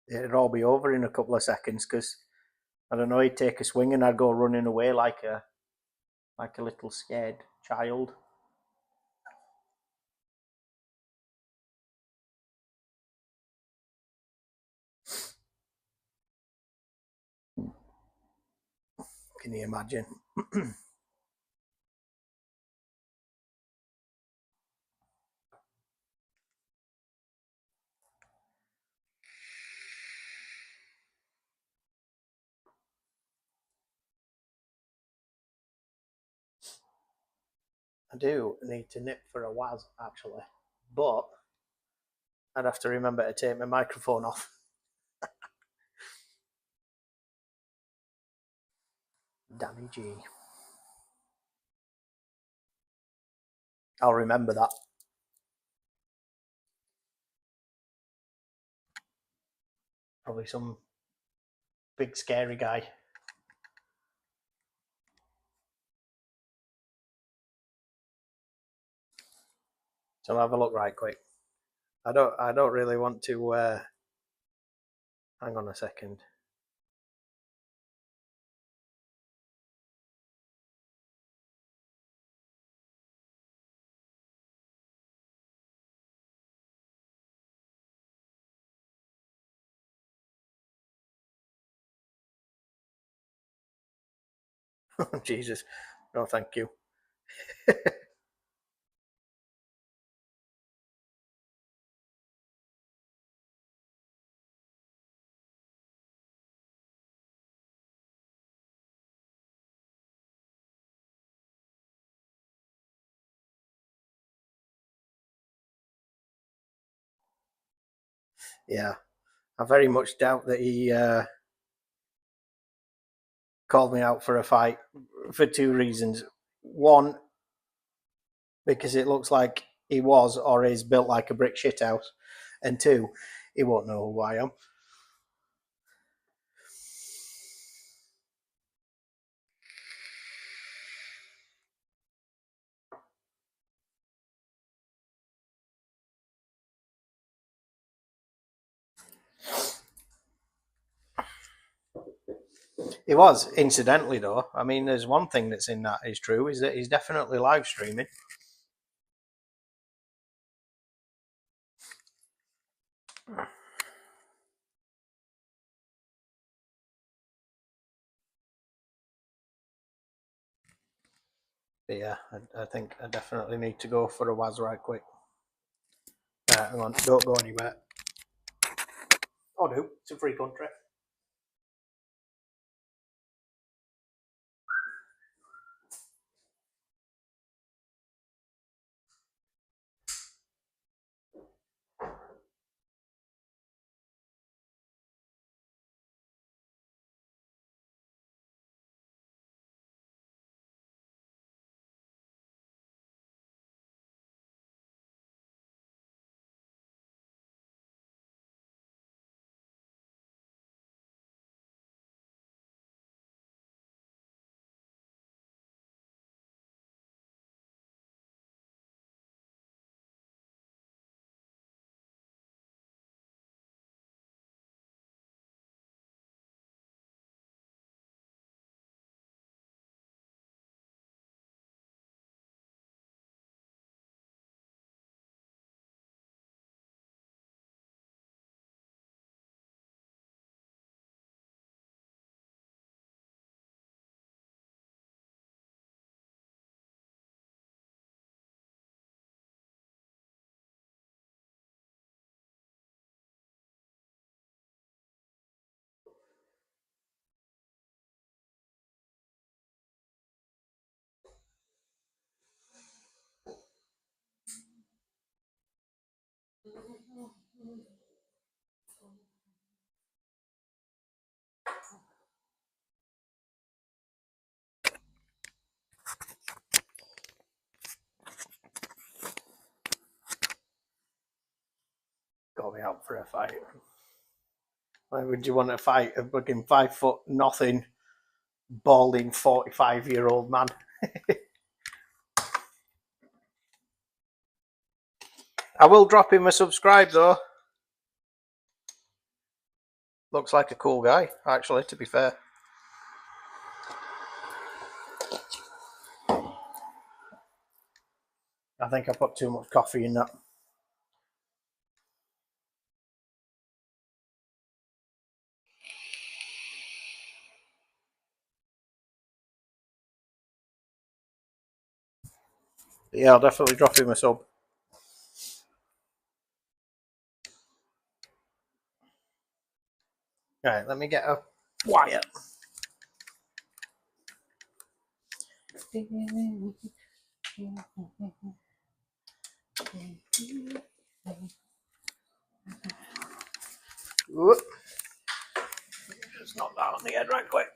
It'd all be over in a couple of seconds because I don't know, he'd take a swing and I'd go running away like a little scared child. Can you imagine? I do need to nip for a waz actually, but I'd have to remember to take my microphone off. Danny G. I'll remember that. Probably some big scary guy. So I'll have a look right quick. I don't really want to hang on a second. Jesus. No, thank you. Yeah. I very much doubt that he called me out for a fight for two reasons. One, because it looks like he was or is built like a brick shithouse. And two, he won't know who I am. It was, incidentally, though. I mean, there's one thing that's in that is true, is that he's definitely live streaming. But yeah, I think I definitely need to go for a Waz right quick. Hang on, don't go anywhere. Oh no, it's a free country. Got me out for a fight. Why would you want to fight a fucking 5 foot nothing, balding 45-year-old man? I will drop him a subscribe though. Looks like a cool guy, actually, to be fair. I think I put too much coffee in that. But yeah, I'll definitely drop him a sub. Right, let me get a wire. Whoop. Just knock that on the head right quick.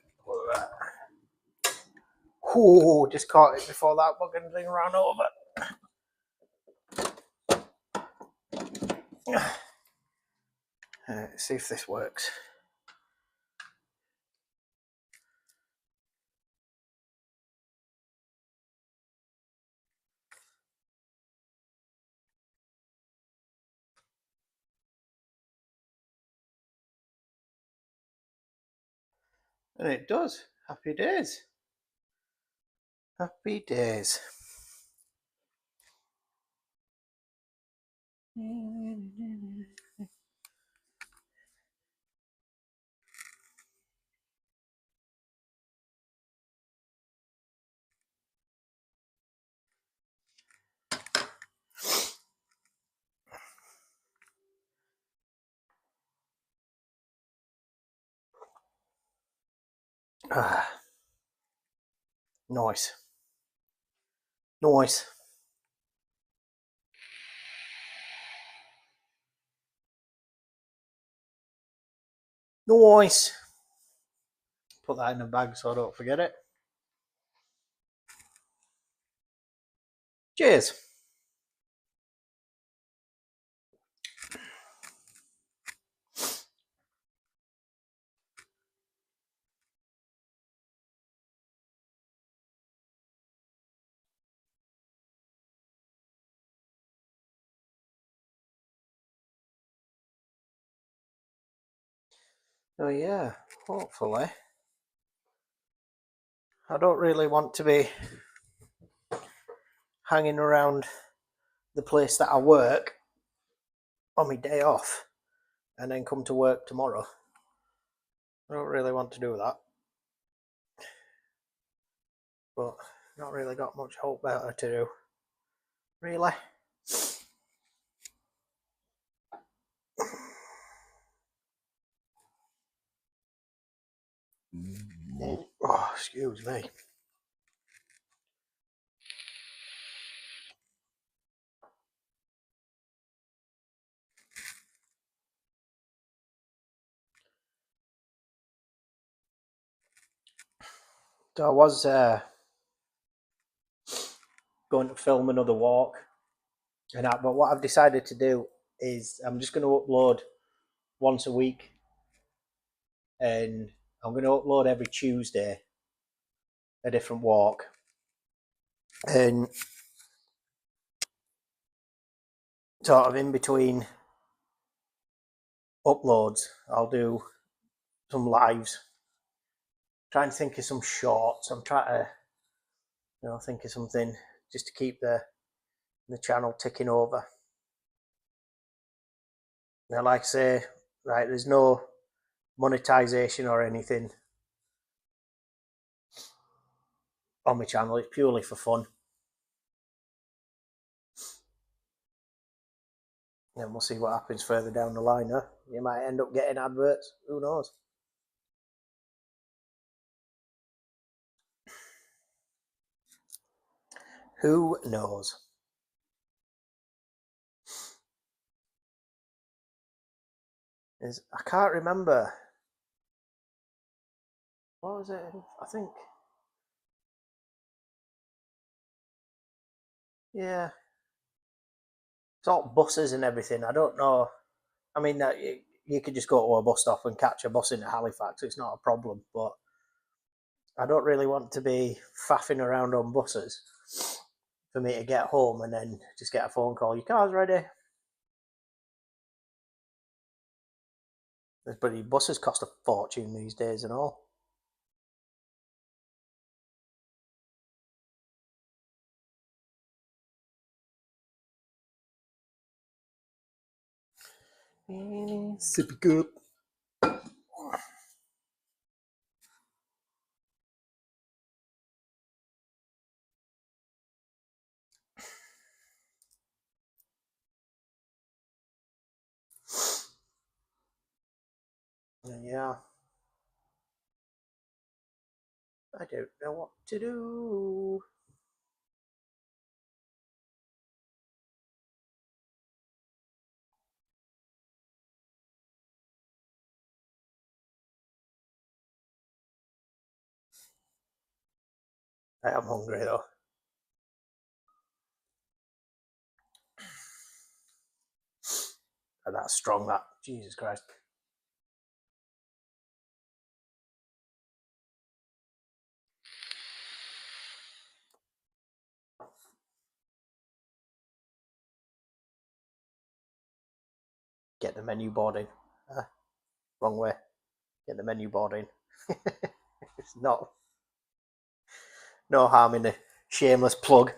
Ooh, just caught it before that fucking thing ran over. Let's see if this works. And it does. Happy days. Happy days. Ah, nice. Nice. Nice. Put that in a bag so I don't forget it. Cheers. Oh yeah, hopefully. I don't really want to be hanging around the place that I work on my day off and then come to work tomorrow. I don't really want to do that. But Not really got much hope better to do. Really? Oh, excuse me. So I was going to film another walk, but what I've decided to do is I'm just going to upload once a week, and I'm going to upload every Tuesday a different walk, and sort of in between uploads, I'll do some lives. Trying to think of some shorts. I'm trying to, think of something just to keep the channel ticking over. Now, like I say, right, there's no monetization or anything on my channel. It's purely for fun. And we'll see what happens further down the line. Huh? You might end up getting adverts. Who knows? Who knows? I can't remember. What was it? I think. Yeah. It's all buses and everything. I don't know. I mean, you could just go to a bus stop and catch a bus into Halifax. It's not a problem. But I don't really want to be faffing around on buses for me to get home and then just get a phone call. Your car's ready. But buses cost a fortune these days and all. Sippy good. Yeah. I don't know what to do. I am hungry though. And that's strong, that. Jesus Christ. Get the menu board in. Wrong way. Get the menu board in. It's not. No harm in a shameless plug.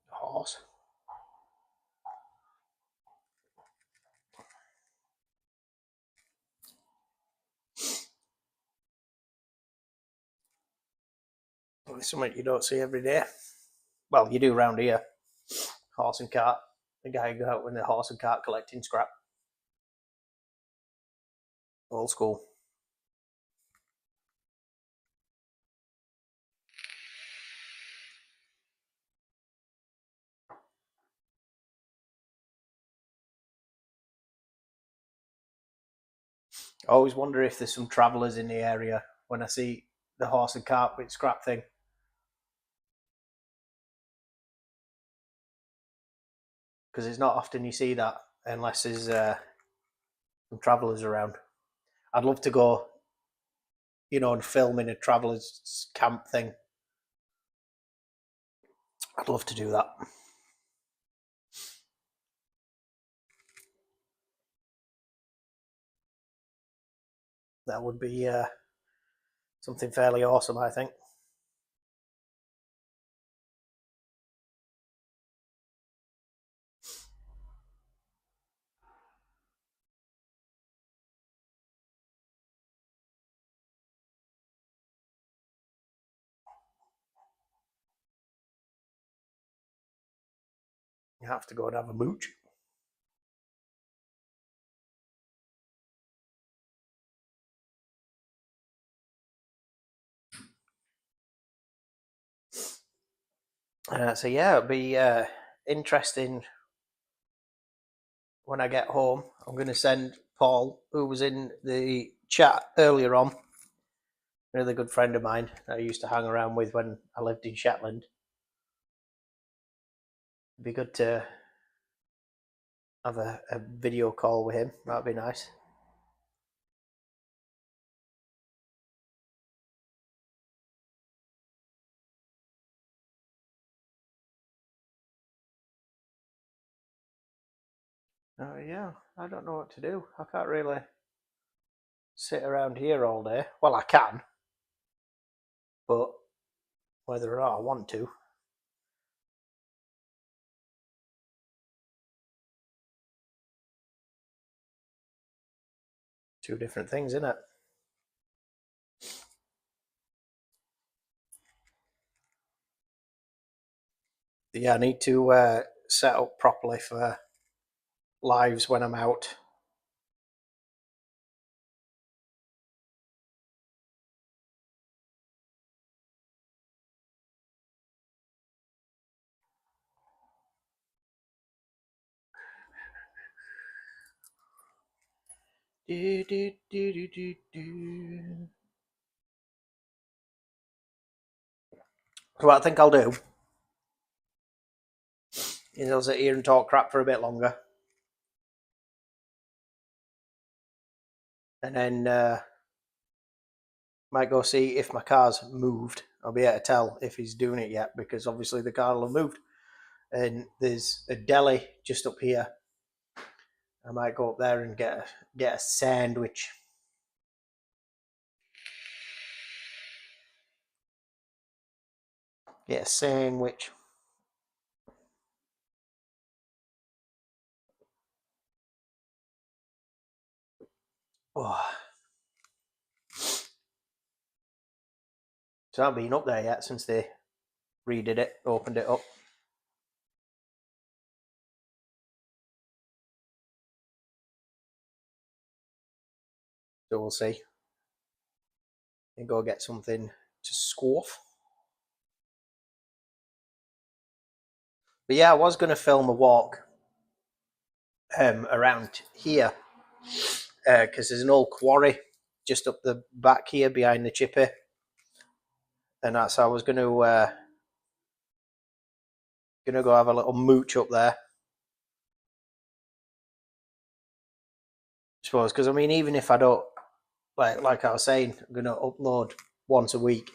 Horse. It's something you don't see every day. Well, you do round here. Horse and cart. The guy who go out with the horse and cart collecting scrap. Old school. I always wonder if there's some travellers in the area when I see the horse and cart with scrap thing. because it's not often you see that unless there's some travellers around. I'd love to go, and film in a travellers camp thing. I'd love to do that. That would be something fairly awesome, I think. You have to go and have a mooch. So yeah, it'll be interesting when I get home. I'm going to send Paul, who was in the chat earlier on, a really good friend of mine that I used to hang around with when I lived in Shetland. It'd be good to have a video call with him. That'd be nice. Oh yeah, I don't know what to do. I can't really sit around here all day. Well, I can, but whether or not I want to. Two different things, isn't it? Yeah, I need to set up properly for lives when I'm out. Do, do, do, do, do, do. So what I think I'll do is I'll sit here and talk crap for a bit longer, and then might go see if my car's moved. I'll be able to tell if he's doing it yet because obviously the car will have moved. And there's a deli just up here. I might go up there and get a sandwich. Get a sandwich. Oh. So I haven't been up there yet since they redid it, opened it up. So we'll see. And go get something to scoff. But yeah, I was going to film a walk around here because there's an old quarry just up the back here behind the chippy, and that's how I was going to go have a little mooch up there. I suppose because I mean, even if I don't like I was saying, I'm going to upload once a week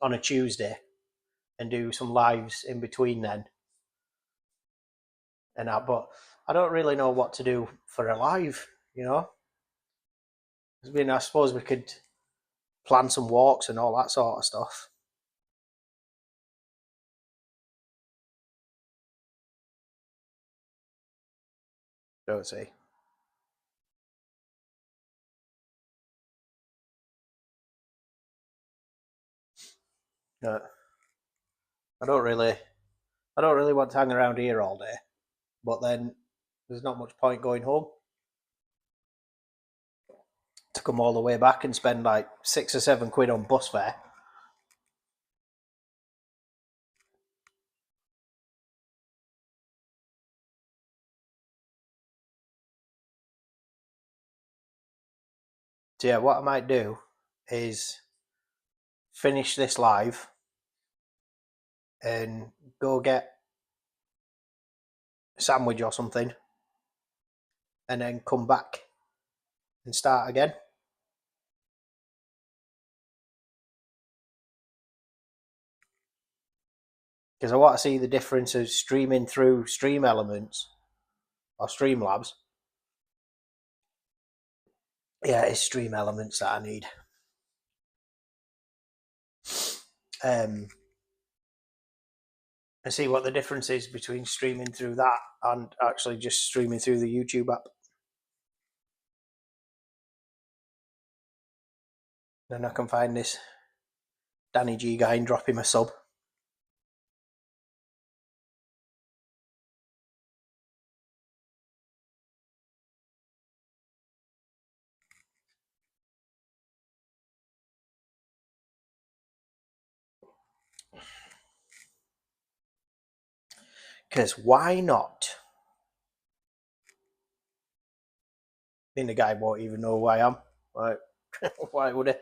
on a Tuesday and do some lives in between then and that. But I don't really know what to do for a live, I mean, I suppose we could plan some walks and all that sort of stuff. Don't see. No, I don't really want to hang around here all day. But then there's not much point going home to come all the way back and spend like £6 or £7 on bus fare. So yeah, what I might do is finish this live and go get sandwich or something, and then come back and start again. Because I want to see the difference of streaming through Stream Elements or Streamlabs. Yeah, it's Stream Elements that I need. And see what the difference is between streaming through that and actually just streaming through the YouTube app. Then I can find this Danny G guy and drop him a sub. Because why not? I think the guy won't even know who I am. Like, why would he?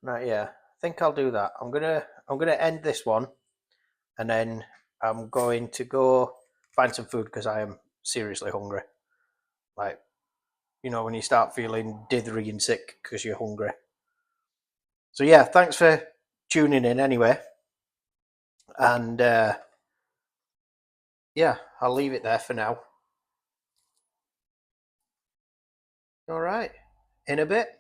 Right, yeah. I think I'll do that. I'm gonna end this one, and then I'm going to go find some food because I am seriously hungry. Like, you know, when you start feeling dithery and sick because you're hungry. So yeah, thanks for tuning in anyway. And yeah, I'll leave it there for now. All right, in a bit.